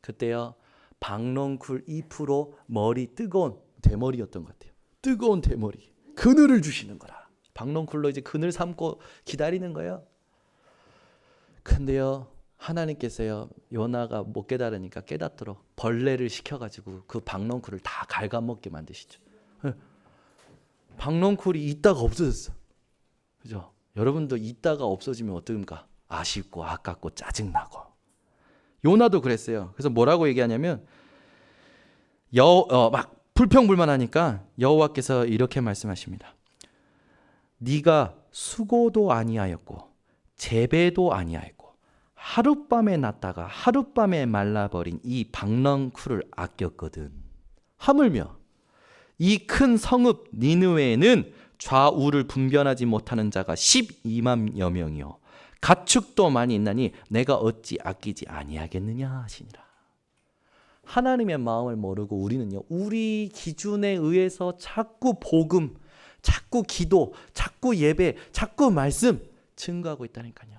그때요 박넝쿨 잎으로 머리 뜨거운 대머리였던 것 같아요. 뜨거운 대머리 그늘을 주시는 거라. 박넝쿨로 이제 그늘 삼고 기다리는 거예요. 근데요 하나님께서요 요나가 못 깨달으니까 깨닫도록 벌레를 시켜가지고 그 박넝쿨을 다 갉아먹게 만드시죠. 박넝쿨이 있다가 없어졌어. 그죠? 여러분도 있다가 없어지면 어떡합니까? 아쉽고 아깝고 짜증나고. 요나도 그랬어요. 그래서 뭐라고 얘기하냐면 막 불평불만하니까 여호와께서 이렇게 말씀하십니다. 네가 수고도 아니하였고 재배도 아니하였고 하룻밤에 났다가 하룻밤에 말라버린 이 박넝쿨을 아꼈거든. 하물며 이 큰 성읍 니느웨에는 좌우를 분별하지 못하는 자가 12만여 명이요 가축도 많이 있나니 내가 어찌 아끼지 아니하겠느냐 하시니라. 하나님의 마음을 모르고 우리는요 우리 기준에 의해서 자꾸 복음, 자꾸 기도, 자꾸 예배, 자꾸 말씀 증거하고 있다니까요.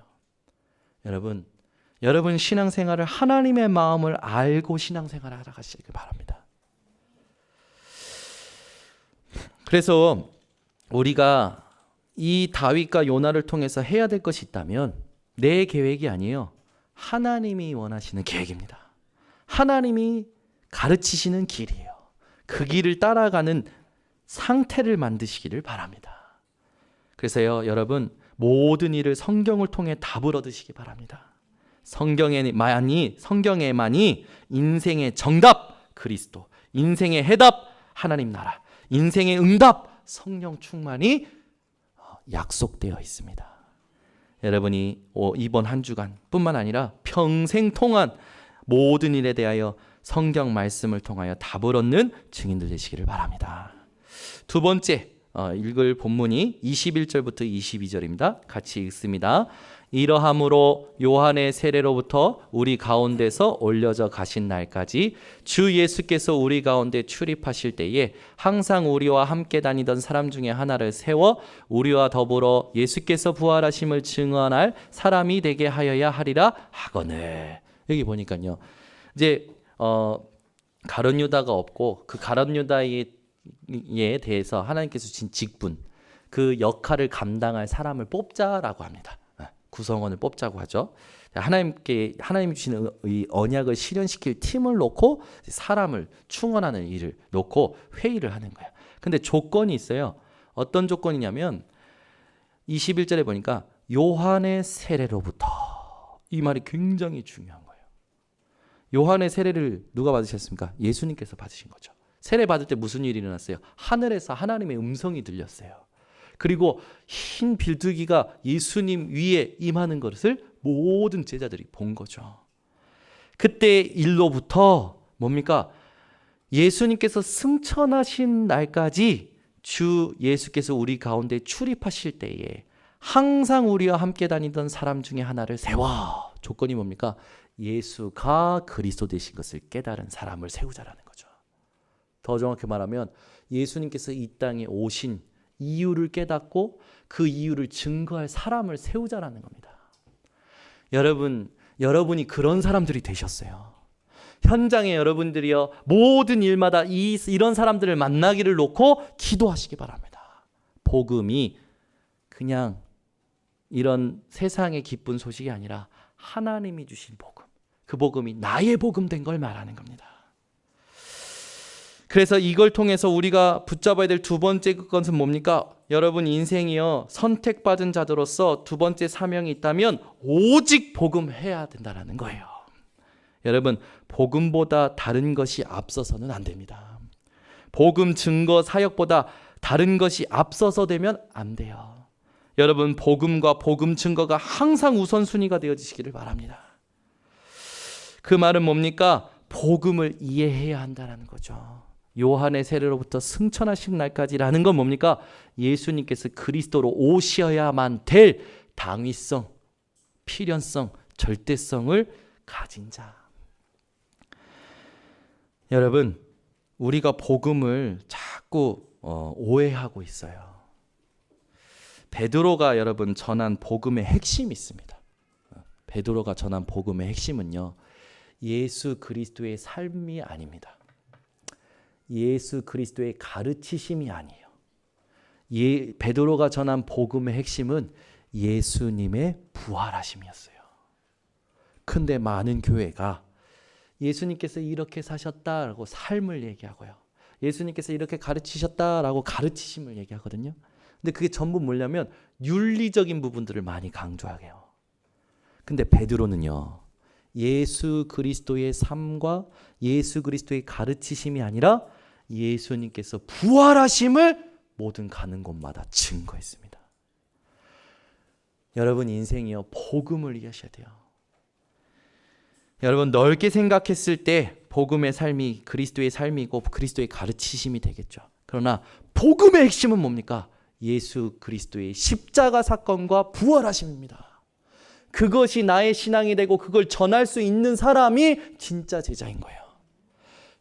여러분 신앙생활을 하나님의 마음을 알고 신앙생활을 하러 가시길 바랍니다. 그래서 우리가 이 다윗과 요나를 통해서 해야 될 것이 있다면 내 계획이 아니에요. 하나님이 원하시는 계획입니다. 하나님이 가르치시는 길이에요. 그 길을 따라가는 상태를 만드시기를 바랍니다. 그래서요, 여러분 모든 일을 성경을 통해 답을 얻으시기 바랍니다. 성경에만이 인생의 정답 그리스도, 인생의 해답 하나님 나라, 인생의 응답 성령 충만이 약속되어 있습니다. 여러분이 이번 한 주간 뿐만 아니라 평생 동안 모든 일에 대하여 성경 말씀을 통하여 답을 얻는 증인들 되시기를 바랍니다. 두 번째 읽을 본문이 21절부터 22절입니다. 같이 읽습니다. 이러함으로 요한의 세례로부터 우리 가운데서 올려져 가신 날까지 주 예수께서 우리 가운데 출입하실 때에 항상 우리와 함께 다니던 사람 중에 하나를 세워 우리와 더불어 예수께서 부활하심을 증언할 사람이 되게 하여야 하리라 하거늘. 여기 보니까요, 이제 가룟 유다가 없고 그 가룟 유다에 대해서 하나님께서 주신 직분, 그 역할을 감당할 사람을 뽑자라고 합니다. 구성원을 뽑자고 하죠. 하나님이 주시는 이 언약을 실현시킬 팀을 놓고 사람을 충원하는 일을 놓고 회의를 하는 거예요. 근데 조건이 있어요. 어떤 조건이냐면 21절에 보니까 요한의 세례로부터, 이 말이 굉장히 중요한 거예요. 요한의 세례를 누가 받으셨습니까? 예수님께서 받으신 거죠. 세례 받을 때 무슨 일이 일어났어요? 하늘에서 하나님의 음성이 들렸어요. 그리고 흰 비둘기가 예수님 위에 임하는 것을 모든 제자들이 본 거죠. 그때 일로부터 뭡니까? 예수님께서 승천하신 날까지 주 예수께서 우리 가운데 출입하실 때에 항상 우리와 함께 다니던 사람 중에 하나를 세워. 조건이 뭡니까? 예수가 그리스도 되신 것을 깨달은 사람을 세우자라는 거죠. 더 정확히 말하면 예수님께서 이 땅에 오신 이유를 깨닫고 그 이유를 증거할 사람을 세우자라는 겁니다. 여러분이 그런 사람들이 되셨어요. 현장에 여러분들이요, 모든 일마다 이런 사람들을 만나기를 놓고 기도하시기 바랍니다. 복음이 그냥 이런 세상의 기쁜 소식이 아니라 하나님이 주신 복음, 그 복음이 나의 복음 된 걸 말하는 겁니다. 그래서 이걸 통해서 우리가 붙잡아야 될 두 번째 것은 뭡니까? 여러분 인생이요, 선택받은 자들로서 두 번째 사명이 있다면 오직 복음해야 된다는 거예요. 여러분, 복음보다 다른 것이 앞서서는 안 됩니다. 복음 증거 사역보다 다른 것이 앞서서 되면 안 돼요. 여러분, 복음과 복음 증거가 항상 우선순위가 되어지시기를 바랍니다. 그 말은 뭡니까? 복음을 이해해야 한다는 거죠. 요한의 세례로부터 승천하신 날까지라는 건 뭡니까? 예수님께서 그리스도로 오셔야만 될 당위성, 필연성, 절대성을 가진 자. 여러분, 우리가 복음을 자꾸 오해하고 있어요. 베드로가 여러분 전한 복음의 핵심이 있습니다. 베드로가 전한 복음의 핵심은요, 예수 그리스도의 삶이 아닙니다. 예수 그리스도의 가르치심이 아니에요. 베드로가 전한 복음의 핵심은 예수님의 부활하심이었어요. 근데 많은 교회가 예수님께서 이렇게 사셨다라고 삶을 얘기하고요, 예수님께서 이렇게 가르치셨다라고 가르치심을 얘기하거든요. 근데 그게 전부 뭐냐면 윤리적인 부분들을 많이 강조하게 해요. 근데 베드로는요, 예수 그리스도의 삶과 예수 그리스도의 가르치심이 아니라 예수님께서 부활하심을 모든 가는 곳마다 증거했습니다. 여러분 인생이요, 복음을 이해하셔야 돼요. 여러분 넓게 생각했을 때 복음의 삶이 그리스도의 삶이고 그리스도의 가르치심이 되겠죠. 그러나 복음의 핵심은 뭡니까? 예수 그리스도의 십자가 사건과 부활하심입니다. 그것이 나의 신앙이 되고 그걸 전할 수 있는 사람이 진짜 제자인 거예요.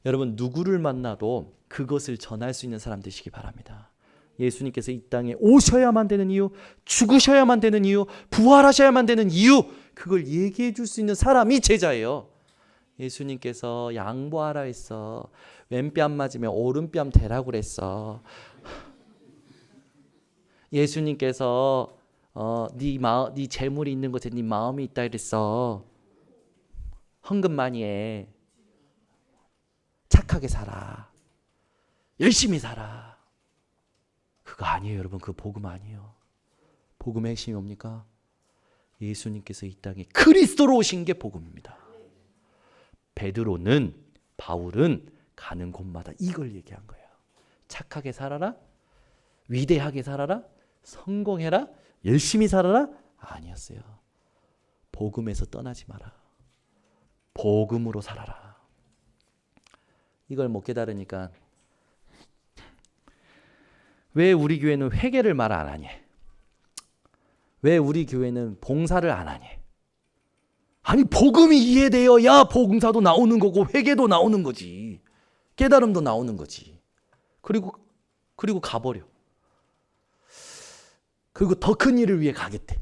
여러분 누구를 만나도 그것을 전할 수 있는 사람 되시기 바랍니다. 예수님께서 이 땅에 오셔야만 되는 이유, 죽으셔야만 되는 이유, 부활하셔야만 되는 이유, 그걸 얘기해 줄 수 있는 사람이 제자예요. 예수님께서 양보하라 했어. 왼뺨 맞으면 오른뺨 대라고 그랬어. 예수님께서 네 재물이 있는 곳에 네 마음이 있다 그랬어. 헌금 많이 해. 착하게 살아. 열심히 살아. 그거 아니에요, 여러분. 그거 복음 아니에요. 복음의 핵심이 뭡니까? 예수님께서 이 땅에 그리스도로 오신 게 복음입니다. 베드로는, 바울은 가는 곳마다 이걸 얘기한 거예요. 착하게 살아라. 위대하게 살아라. 성공해라. 열심히 살아라. 아니었어요. 복음에서 떠나지 마라. 복음으로 살아라. 이걸 못 깨달으니까 왜 우리 교회는 회개를 말 안 하니? 왜 우리 교회는 봉사를 안 하니? 아니 복음이 이해되어야 봉사도 나오는 거고 회개도 나오는 거지. 깨달음도 나오는 거지. 그리고 가버려. 그리고 더 큰 일을 위해 가겠대.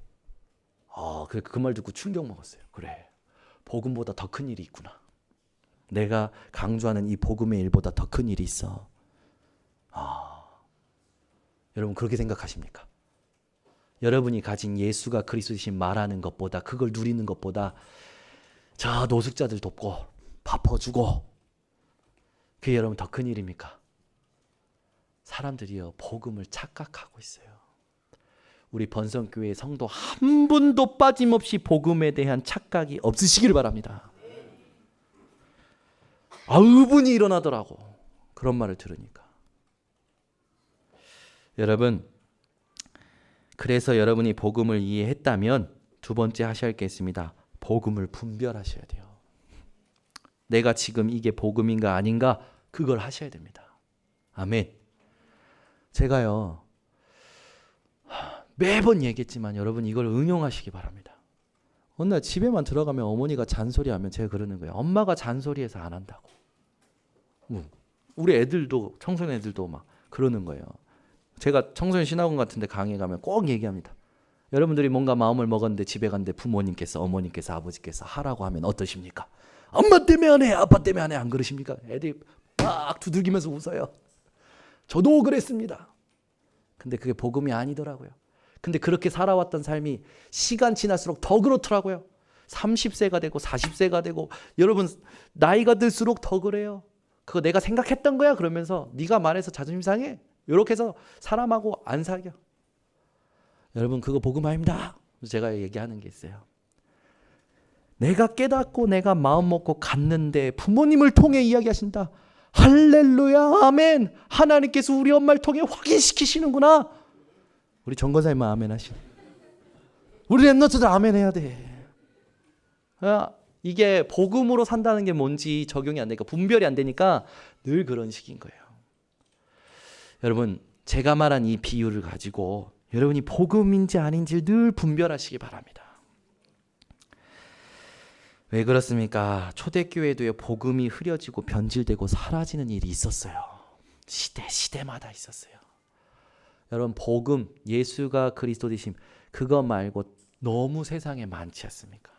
그 말 듣고 충격 먹었어요. 그래. 복음보다 더 큰 일이 있구나. 내가 강조하는 이 복음의 일보다 더 큰 일이 있어. 여러분 그렇게 생각하십니까? 여러분이 가진 예수가 그리스도이신 말하는 것보다, 그걸 누리는 것보다 저 노숙자들 돕고 밥 퍼주고 그게 여러분 더 큰 일입니까? 사람들이요 복음을 착각하고 있어요. 우리 번성교회 성도 한 분도 빠짐없이 복음에 대한 착각이 없으시길 바랍니다. 의분이 일어나더라고. 그런 말을 들으니까. 여러분, 그래서 여러분이 복음을 이해했다면 두 번째 하셔야 할 게 있습니다. 복음을 분별하셔야 돼요. 내가 지금 이게 복음인가 아닌가 그걸 하셔야 됩니다. 아멘. 제가요 매번 얘기했지만 여러분 이걸 응용하시기 바랍니다. 어느 날 집에만 들어가면 어머니가 잔소리하면 제가 그러는 거예요. 엄마가 잔소리해서 안 한다고. 우리 애들도, 청소년 애들도 막 그러는 거예요. 제가 청소년 신학원 같은 데 강의 가면 꼭 얘기합니다. 여러분들이 뭔가 마음을 먹었는데 집에 갔는데 부모님께서, 어머님께서, 아버지께서 하라고 하면 어떠십니까? 엄마 때문에 안 해, 아빠 때문에 안 해, 안 그러십니까? 애들이 막 두들기면서 웃어요. 저도 그랬습니다. 근데 그게 복음이 아니더라고요. 근데 그렇게 살아왔던 삶이 시간 지날수록 더 그렇더라고요. 30세가 되고 40세가 되고 여러분 나이가 들수록 더 그래요. 그거 내가 생각했던 거야 그러면서 네가 말해서 자존심 상해. 이렇게 해서 사람하고 안 사겨. 여러분 그거 복음 아닙니다. 제가 얘기하는 게 있어요. 내가 깨닫고 내가 마음 먹고 갔는데 부모님을 통해 이야기하신다. 할렐루야 아멘. 하나님께서 우리 엄마를 통해 확인시키시는구나. 우리 정건사님만 아멘 하시네. 우리 랩런트들 아멘 해야 돼. 이게 복음으로 산다는 게 뭔지 적용이 안 되니까, 분별이 안 되니까 늘 그런 식인 거예요. 여러분 제가 말한 이 비유를 가지고 여러분이 복음인지 아닌지 늘 분별하시기 바랍니다. 왜 그렇습니까? 초대교회도요 복음이 흐려지고 변질되고 사라지는 일이 있었어요. 시대마다 있었어요. 여러분 복음, 예수가 그리스도 되심, 그거 말고 너무 세상에 많지 않습니까?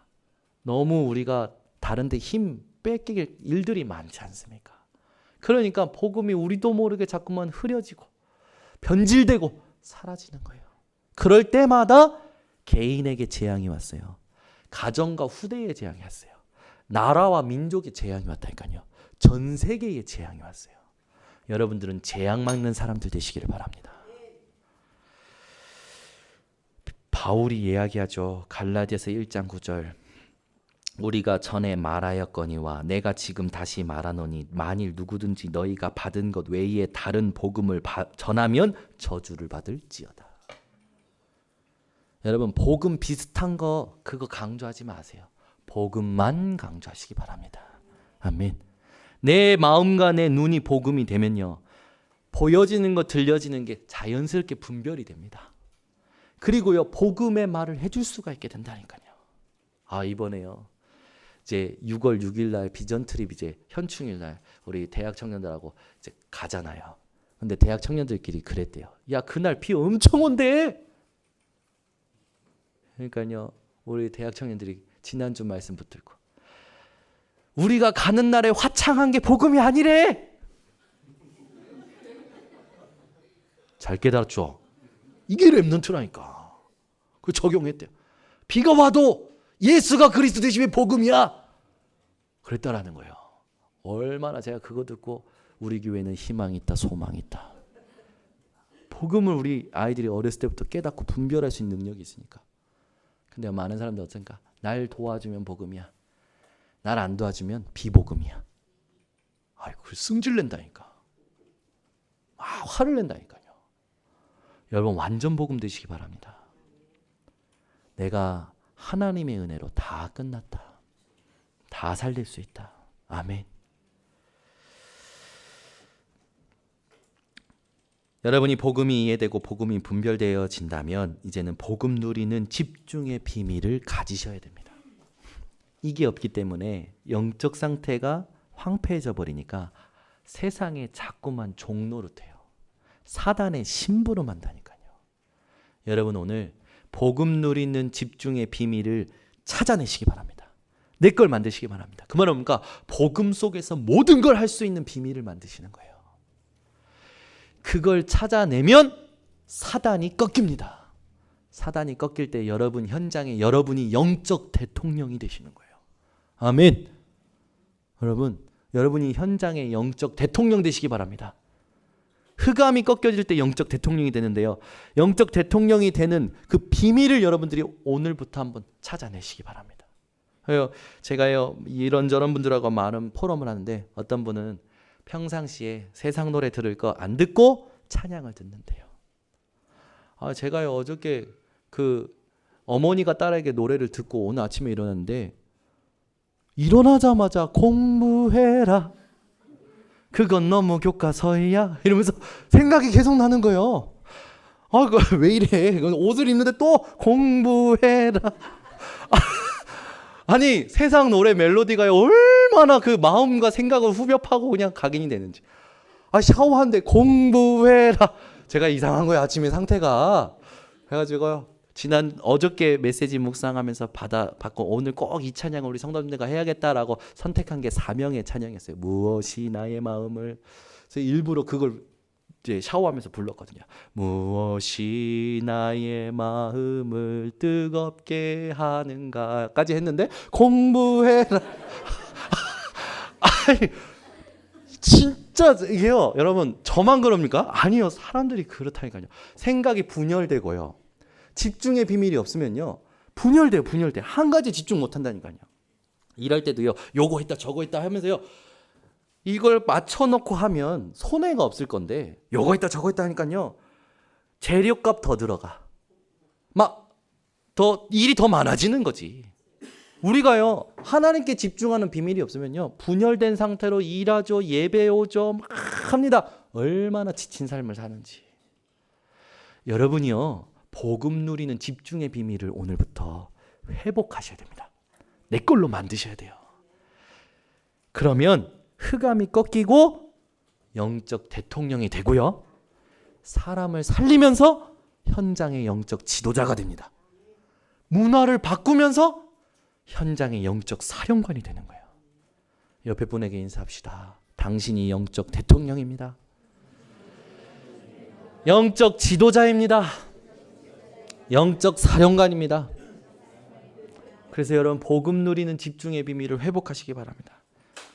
너무 우리가 다른 데 힘 뺏길 일들이 많지 않습니까? 그러니까 복음이 우리도 모르게 자꾸만 흐려지고 변질되고 사라지는 거예요. 그럴 때마다 개인에게 재앙이 왔어요. 가정과 후대에 재앙이 왔어요. 나라와 민족에 재앙이 왔다니까요. 전 세계에 재앙이 왔어요. 여러분들은 재앙 막는 사람들 되시기를 바랍니다. 바울이 이야기하죠. 갈라디아서 1장 9절. 우리가 전에 말하였거니와 내가 지금 다시 말하노니 만일 누구든지 너희가 받은 것 외에 다른 복음을 전하면 저주를 받을지어다. 여러분 복음 비슷한 거 그거 강조하지 마세요. 복음만 강조하시기 바랍니다. 아멘. 내 마음과 내 눈이 복음이 되면요 보여지는 거 들려지는 게 자연스럽게 분별이 됩니다. 그리고요 복음의 말을 해줄 수가 있게 된다니까요. 이번에요 이제 6월 6일 날 비전 트립 이제 현충일 날 우리 대학 청년들하고 이제 가잖아요. 근데 대학 청년들끼리 그랬대요. 야 그날 비 엄청 온대. 그러니까요 우리 대학 청년들이 지난주 말씀 붙들고 우리가 가는 날에 화창한 게 복음이 아니래. 잘 깨달았죠? 이게 렘넌트라니까. 그 적용했대요. 비가 와도 예수가 그리스도 되심이 복음이야. 그랬다라는 거예요. 얼마나 제가 그거 듣고 우리 교회는 희망이 있다, 소망이 있다. 복음을 우리 아이들이 어렸을 때부터 깨닫고 분별할 수 있는 능력이 있으니까. 근데 많은 사람들 어떤가? 날 도와주면 복음이야. 날 안 도와주면 비복음이야. 아이고, 승질 낸다니까. 화를 낸다니까요. 여러분 완전 복음 되시기 바랍니다. 내가 하나님의 은혜로 다 끝났다. 다 살릴 수 있다. 아멘. 여러분이 복음이 이해되고 복음이 분별되어진다면 이제는 복음 누리는 집중의 비밀을 가지셔야 됩니다. 이게 없기 때문에 영적 상태가 황폐해져 버리니까 세상에 자꾸만 종노릇해요. 사단의 심부름한다니까요. 여러분 오늘 복음 누리는 집중의 비밀을 찾아내시기 바랍니다. 내 걸 만드시기 바랍니다. 그 말은 뭡니까? 복음 속에서 모든 걸 할 수 있는 비밀을 만드시는 거예요. 그걸 찾아내면 사단이 꺾입니다. 사단이 꺾일 때 여러분 현장에 여러분이 영적 대통령이 되시는 거예요. 아멘. 여러분이 현장의 영적 대통령 되시기 바랍니다. 흑암이 꺾여질 때 영적 대통령이 되는데요. 영적 대통령이 되는 그 비밀을 여러분들이 오늘부터 한번 찾아내시기 바랍니다. 제가요 이런저런 분들하고 많은 포럼을 하는데 어떤 분은 평상시에 세상 노래 들을 거 안 듣고 찬양을 듣는데요. 제가요 어저께 그 어머니가 딸에게 노래를 듣고 오늘 아침에 일어났는데 일어나자마자 공부해라. 그건 너무 교과서야. 이러면서 생각이 계속 나는 거예요. 왜 이래? 옷을 입는데 또 공부해라. 아니 세상 노래 멜로디가 얼마나 그 마음과 생각을 후벼파고 그냥 각인이 되는지. 샤워하는데 공부해라. 제가 이상한 거예요. 아침에 상태가. 그래가지고요. 어저께 메시지 묵상하면서 받고 오늘 꼭 이 찬양을 우리 성도님들과 해야겠다라고 선택한 게 사명의 찬양이었어요. 무엇이 나의 마음을. 그래서 일부러 그걸 이제 샤워하면서 불렀거든요. 무엇이 나의 마음을 뜨겁게 하는가까지 했는데 공부해라. 아니 진짜 이게요. 여러분 저만 그럽니까? 아니요. 사람들이 그렇다니까요. 생각이 분열되고요. 집중의 비밀이 없으면요. 분열돼요. 한 가지 집중 못 한다니까요. 일할 때도요. 요거 했다 저거 했다 하면서요. 이걸 맞춰놓고 하면 손해가 없을 건데 요거 했다 저거 했다 하니까요. 재료값 더 들어가. 일이 더 많아지는 거지. 우리가요. 하나님께 집중하는 비밀이 없으면요. 분열된 상태로 일하죠. 예배 오죠. 막 합니다. 얼마나 지친 삶을 사는지. 여러분이요. 복음 누리는 집중의 비밀을 오늘부터 회복하셔야 됩니다. 내 걸로 만드셔야 돼요. 그러면 흑암이 꺾이고 영적 대통령이 되고요. 사람을 살리면서 현장의 영적 지도자가 됩니다. 문화를 바꾸면서 현장의 영적 사령관이 되는 거예요. 옆에 분에게 인사합시다. 당신이 영적 대통령입니다. 영적 지도자입니다. 영적 사령관입니다. 그래서 여러분 복음 누리는 집중의 비밀을 회복하시기 바랍니다.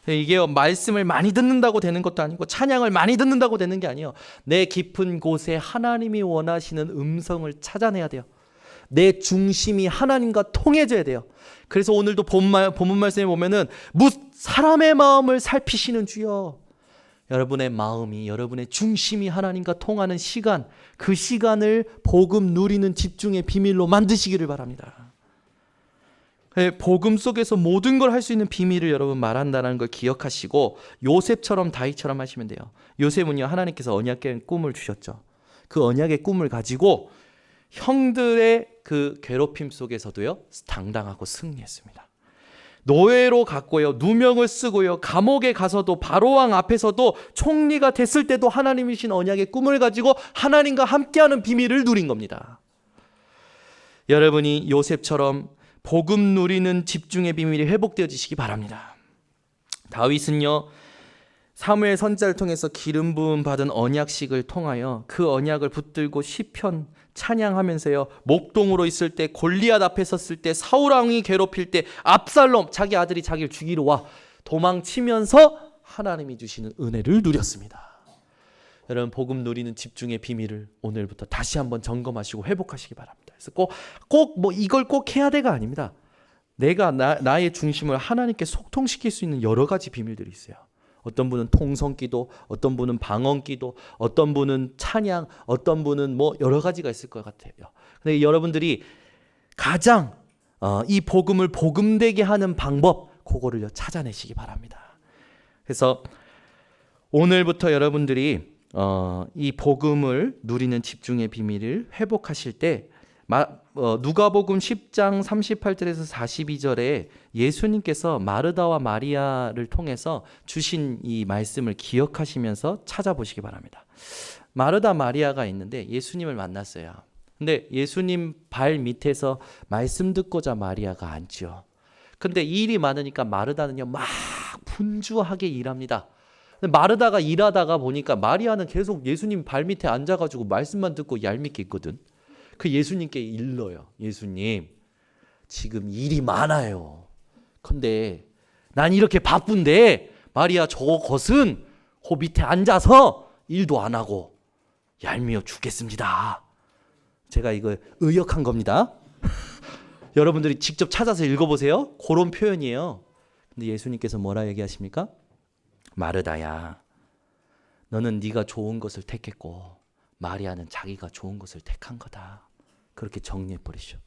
이게 말씀을 많이 듣는다고 되는 것도 아니고 찬양을 많이 듣는다고 되는 게 아니에요. 내 깊은 곳에 하나님이 원하시는 음성을 찾아내야 돼요. 내 중심이 하나님과 통해져야 돼요. 그래서 오늘도 본문 말씀에 보면은 사람의 마음을 살피시는 주여. 여러분의 마음이 여러분의 중심이 하나님과 통하는 시간, 그 시간을 복음 누리는 집중의 비밀로 만드시기를 바랍니다. 복음 속에서 모든 걸 할 수 있는 비밀을 여러분 말한다는 걸 기억하시고 요셉처럼 다윗처럼 하시면 돼요. 요셉은요 하나님께서 언약의 꿈을 주셨죠. 그 언약의 꿈을 가지고 형들의 그 괴롭힘 속에서도요 당당하고 승리했습니다. 노예로 갔고요. 누명을 쓰고요. 감옥에 가서도 바로왕 앞에서도 총리가 됐을 때도 하나님이신 언약의 꿈을 가지고 하나님과 함께하는 비밀을 누린 겁니다. 여러분이 요셉처럼 복음 누리는 집중의 비밀이 회복되어지시기 바랍니다. 다윗은요, 사무엘 선지자를 통해서 기름 부음 받은 언약식을 통하여 그 언약을 붙들고 시편 찬양하면서요, 목동으로 있을 때, 골리앗 앞에 섰을 때, 사울 왕이 괴롭힐 때, 압살롬 자기 아들이 자기를 죽이러 와 도망치면서 하나님이 주시는 은혜를 누렸습니다. 여러분, 복음 누리는 집중의 비밀을 오늘부터 다시 한번 점검하시고 회복하시기 바랍니다. 그래서 꼭 뭐 이걸 꼭 해야 돼가 아닙니다. 내가 나의 중심을 하나님께 소통시킬 수 있는 여러 가지 비밀들이 있어요. 어떤 분은 통성기도, 어떤 분은 방언기도, 어떤 분은 찬양, 어떤 분은 뭐 여러 가지가 있을 것 같아요. 근데 여러분들이 가장 이 복음을 복음되게 하는 방법, 그거를 찾아내시기 바랍니다. 그래서 오늘부터 여러분들이 이 복음을 누리는 집중의 비밀을 회복하실 때 누가복음 10장 38절에서 42절에 예수님께서 마르다와 마리아를 통해서 주신 이 말씀을 기억하시면서 찾아보시기 바랍니다. 마르다 마리아가 있는데 예수님을 만났어요. 근데 예수님 발 밑에서 말씀 듣고자 마리아가 앉죠. 근데 일이 많으니까 마르다는요 막 분주하게 일합니다. 근데 마르다가 일하다가 보니까 마리아는 계속 예수님 발 밑에 앉아가지고 말씀만 듣고 얄밉게 있거든. 그 예수님께 일러요. 예수님, 지금 일이 많아요. 근데 난 이렇게 바쁜데 마리아 저것은 그 밑에 앉아서 일도 안 하고 얄미워 죽겠습니다. 제가 이거 의역한 겁니다. 여러분들이 직접 찾아서 읽어보세요. 그런 표현이에요. 근데 예수님께서 뭐라 얘기하십니까? 마르다야, 너는 네가 좋은 것을 택했고 마리아는 자기가 좋은 것을 택한 거다. 그렇게 정리해버리죠.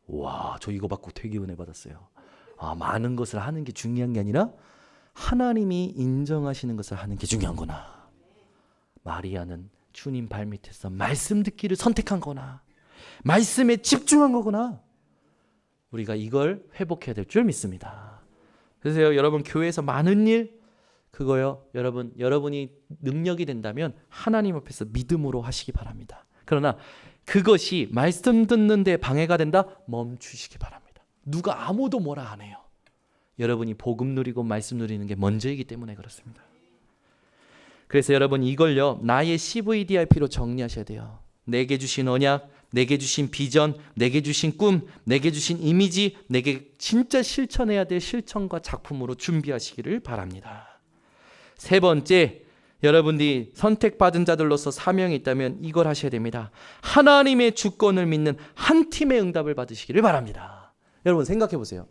와, 저 이거 받고 되게 은혜 받았어요. 많은 것을 하는 게 중요한 게 아니라 하나님이 인정하시는 것을 하는 게 중요한구나. 마리아는 주님 발밑에서 말씀 듣기를 선택한 거나 말씀에 집중한 거구나. 우리가 이걸 회복해야 될 줄 믿습니다. 그래서 여러분, 교회에서 많은 일, 그거요, 여러분이 능력이 된다면 하나님 앞에서 믿음으로 하시기 바랍니다. 그러나 그것이 말씀 듣는 데 방해가 된다? 멈추시기 바랍니다. 누가 아무도 뭐라 안 해요. 여러분이 복음 누리고 말씀 누리는 게 먼저이기 때문에 그렇습니다. 그래서 여러분, 이걸요 나의 CVDIP로 정리하셔야 돼요. 내게 주신 언약, 내게 주신 비전, 내게 주신 꿈, 내게 주신 이미지, 내게 진짜 실천해야 될 실천과 작품으로 준비하시기를 바랍니다. 세 번째, 여러분들이 선택받은 자들로서 사명이 있다면 이걸 하셔야 됩니다. 하나님의 주권을 믿는 한 팀의 응답을 받으시기를 바랍니다. 여러분 생각해 보세요.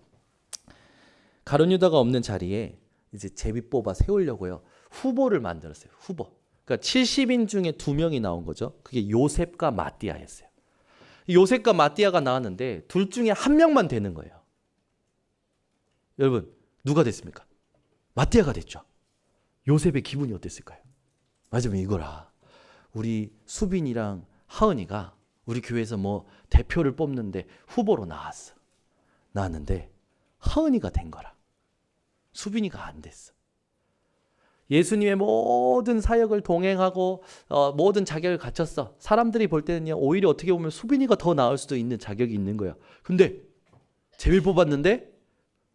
가룟 유다가 없는 자리에 이제 제비 뽑아 세우려고요, 후보를 만들었어요. 후보. 그러니까 70인 중에 2명이 나온 거죠. 그게 요셉과 마띠아였어요. 요셉과 마띠아가 나왔는데 둘 중에 한 명만 되는 거예요. 여러분, 누가 됐습니까? 마띠아가 됐죠. 요셉의 기분이 어땠을까요? 맞으면 이거라. 우리 수빈이랑 하은이가 우리 교회에서 뭐 대표를 뽑는데 후보로 나왔는데 하은이가 된 거라. 수빈이가 안 됐어. 예수님의 모든 사역을 동행하고 모든 자격을 갖췄어. 사람들이 볼 때는요, 오히려 어떻게 보면 수빈이가 더 나을 수도 있는 자격이 있는 거야. 근데 제일 뽑았는데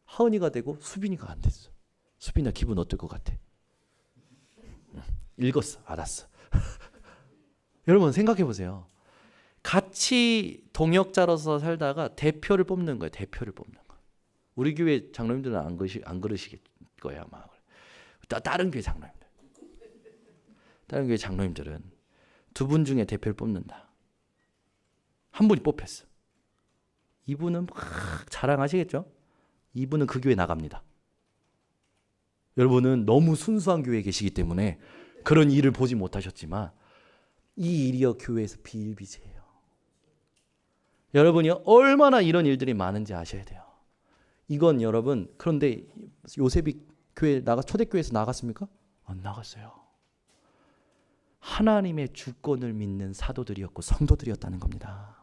하은이가 되고 수빈이가 안 됐어. 수빈아, 기분 어떨 것 같아? 읽었어. 알았어. 여러분 생각해 보세요. 같이 동역자로서 살다가 대표를 뽑는 거예요. 대표를 뽑는 거. 우리 교회 장로님들은 안 그러실 거예요, 아마. 다른 교회 장로님들은 2분 중에 대표를 뽑는다. 한 분이 뽑혔어. 이분은 막 자랑하시겠죠? 이분은 그 교회 나갑니다. 여러분은 너무 순수한 교회에 계시기 때문에 그런 일을 보지 못하셨지만 이 일이요 교회에서 비일비재해요. 여러분이 얼마나 이런 일들이 많은지 아셔야 돼요. 이건 여러분, 그런데 요셉이 초대교회에서 나갔습니까? 안 나갔어요. 하나님의 주권을 믿는 사도들이었고 성도들이었다는 겁니다.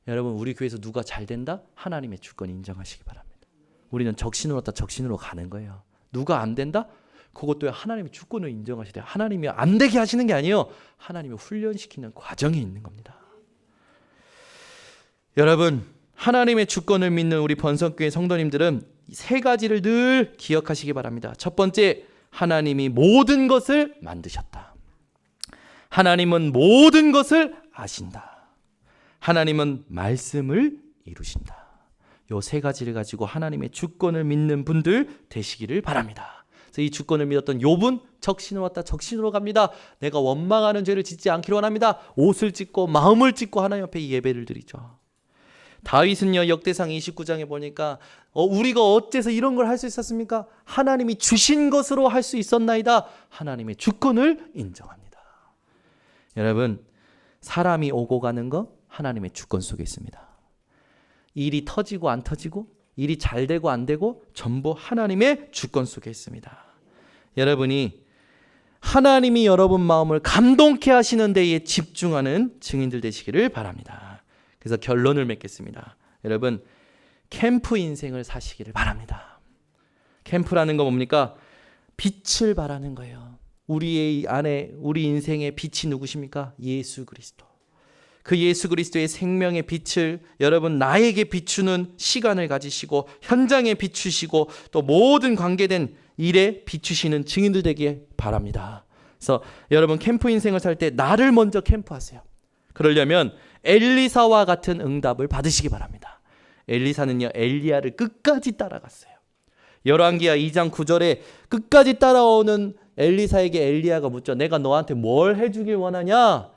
여러분, 우리 교회에서 누가 잘 된다? 하나님의 주권 인정하시기 바랍니다. 우리는 적신으로 왔다 적신으로 가는 거예요. 누가 안 된다? 그것도 하나님의 주권을 인정하셔야 돼요. 하나님이 안 되게 하시는 게 아니에요. 하나님이 훈련시키는 과정이 있는 겁니다. 여러분, 하나님의 주권을 믿는 우리 번성교회 성도님들은 세 가지를 늘 기억하시기 바랍니다. 첫 번째, 하나님이 모든 것을 만드셨다. 하나님은 모든 것을 아신다. 하나님은 말씀을 이루신다. 요 세 가지를 가지고 하나님의 주권을 믿는 분들 되시기를 바랍니다. 그래서 이 주권을 믿었던 욥은 적신으로 왔다 적신으로 갑니다. 내가 원망하는 죄를 짓지 않기를 원합니다. 옷을 찢고 마음을 찢고 하나님 앞에 예배를 드리죠. 다윗은요, 역대상 29장에 보니까 우리가 어째서 이런 걸 할 수 있었습니까? 하나님이 주신 것으로 할 수 있었나이다. 하나님의 주권을 인정합니다. 여러분, 사람이 오고 가는 거 하나님의 주권 속에 있습니다. 일이 터지고 안 터지고, 일이 잘 되고 안 되고 전부 하나님의 주권 속에 있습니다. 여러분이 하나님이 여러분 마음을 감동케 하시는 데에 집중하는 증인들 되시기를 바랍니다. 그래서 결론을 맺겠습니다. 여러분, 캠프 인생을 사시기를 바랍니다. 캠프라는 거 뭡니까? 빛을 바라는 거예요. 우리 안에, 우리 인생의 빛이 누구십니까? 예수 그리스도. 그 예수 그리스도의 생명의 빛을 여러분 나에게 비추는 시간을 가지시고, 현장에 비추시고, 또 모든 관계된 일에 비추시는 증인들 되길 바랍니다. 그래서 여러분, 캠프 인생을 살 때 나를 먼저 캠프하세요. 그러려면 엘리사와 같은 응답을 받으시기 바랍니다. 엘리사는요, 엘리야를 끝까지 따라갔어요. 열왕기하 2장 9절에 끝까지 따라오는 엘리사에게 엘리야가 묻죠. 내가 너한테 뭘 해주길 원하냐?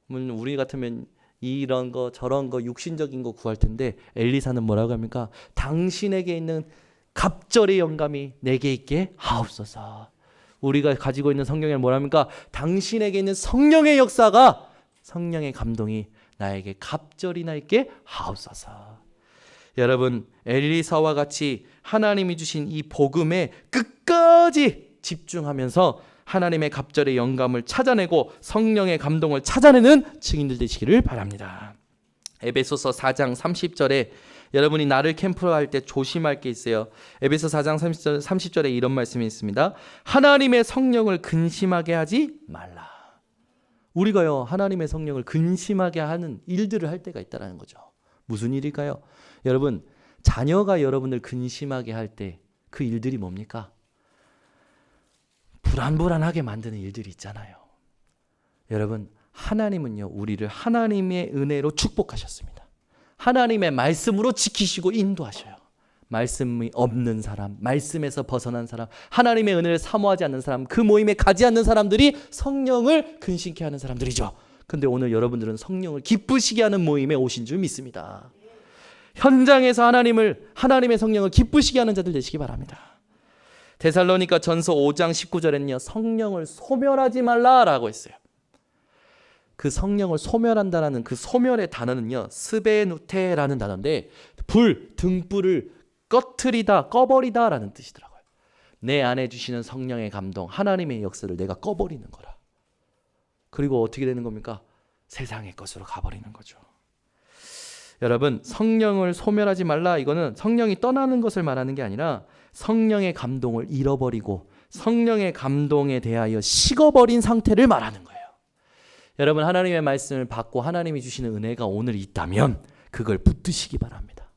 우리 같으면 이런 거 저런 거 육신적인 거 구할 텐데, 엘리사는 뭐라고 합니까? 당신에게 있는 갑절의 영감이 내게 있게 하옵소서. 우리가 가지고 있는 성경에 뭐랍니까? 당신에게 있는 성령의 역사가, 성령의 감동이 나에게 갑절이나 있게 하옵소서. 여러분, 엘리사와 같이 하나님이 주신 이 복음에 끝까지 집중하면서 하나님의 갑절의 영감을 찾아내고 성령의 감동을 찾아내는 증인들 되시기를 바랍니다. 에베소서 4장 30절에 여러분이 나를 캠프로 할 때 조심할 게 있어요. 에베소 4장 30절에 이런 말씀이 있습니다. 하나님의 성령을 근심하게 하지 말라. 우리가요, 하나님의 성령을 근심하게 하는 일들을 할 때가 있다는 거죠. 무슨 일일까요? 여러분, 자녀가 여러분을 근심하게 할 때 그 일들이 뭡니까? 불안불안하게 만드는 일들이 있잖아요. 여러분, 하나님은요, 우리를 하나님의 은혜로 축복하셨습니다. 하나님의 말씀으로 지키시고 인도하셔요. 말씀이 없는 사람, 말씀에서 벗어난 사람, 하나님의 은혜를 사모하지 않는 사람, 그 모임에 가지 않는 사람들이 성령을 근심케 하는 사람들이죠. 근데 오늘 여러분들은 성령을 기쁘시게 하는 모임에 오신 줄 믿습니다. 현장에서 하나님의 성령을 기쁘시게 하는 자들 되시기 바랍니다. 데살로니가 전서 5장 19절에는요, 성령을 소멸하지 말라라고 했어요. 그 성령을 소멸한다라는 그 소멸의 단어는요, 스베누테라는 단어인데, 등불을 꺼트리다, 꺼버리다라는 뜻이더라고요. 내 안에 주시는 성령의 감동, 하나님의 역사를 내가 꺼버리는 거라. 그리고 어떻게 되는 겁니까? 세상의 것으로 가버리는 거죠. 여러분, 성령을 소멸하지 말라, 이거는 성령이 떠나는 것을 말하는 게 아니라 성령의 감동을 잃어버리고 성령의 감동에 대하여 식어버린 상태를 말하는 거예요. 여러분, 하나님의 말씀을 받고 하나님이 주시는 은혜가 오늘 있다면 그걸 붙드시기 바랍니다.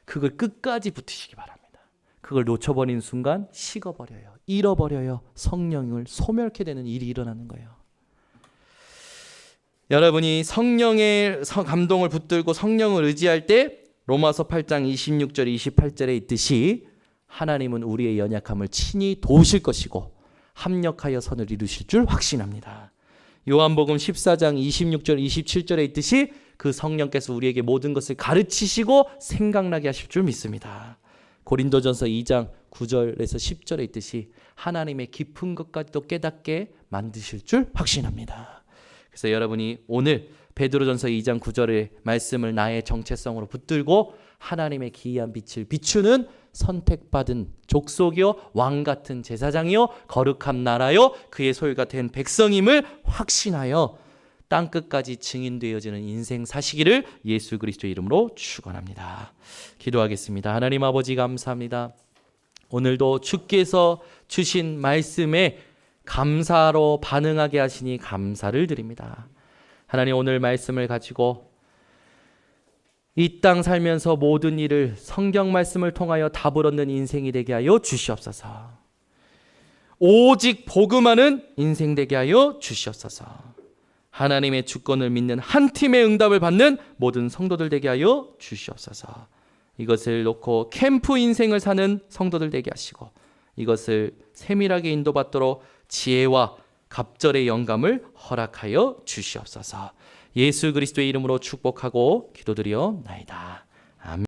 그걸 끝까지 붙으시기 바랍니다. 그걸 놓쳐버리는 순간 식어버려요. 잃어버려요. 성령을 소멸케 되는 일이 일어나는 거예요. 여러분이 성령의 감동을 붙들고 성령을 의지할 때 로마서 8장 26절 28절에 있듯이 하나님은 우리의 연약함을 친히 도우실 것이고 합력하여 선을 이루실 줄 확신합니다. 요한복음 14장 26절 27절에 있듯이 그 성령께서 우리에게 모든 것을 가르치시고 생각나게 하실 줄 믿습니다. 고린도전서 2장 9절에서 10절에 있듯이 하나님의 깊은 것까지도 깨닫게 만드실 줄 확신합니다. 그래서 여러분이 오늘 베드로전서 2장 9절의 말씀을 나의 정체성으로 붙들고 하나님의 기이한 빛을 비추는 선택받은 족속이요 왕같은 제사장이요 거룩한 나라요 그의 소유가 된 백성임을 확신하여 땅끝까지 증인되어지는 인생 사시기를 예수 그리스도의 이름으로 축원합니다. 기도하겠습니다. 하나님 아버지 감사합니다. 오늘도 주께서 주신 말씀에 감사로 반응하게 하시니 감사를 드립니다. 하나님, 오늘 말씀을 가지고 이 땅 살면서 모든 일을 성경 말씀을 통하여 답을 얻는 인생이 되게 하여 주시옵소서. 오직 복음하는 인생 되게 하여 주시옵소서. 하나님의 주권을 믿는 한 팀의 응답을 받는 모든 성도들 되게 하여 주시옵소서. 이것을 놓고 캠프 인생을 사는 성도들 되게 하시고 이것을 세밀하게 인도받도록 지혜와 갑절의 영감을 허락하여 주시옵소서. 예수 그리스도의 이름으로 축복하고 기도드리옵나이다.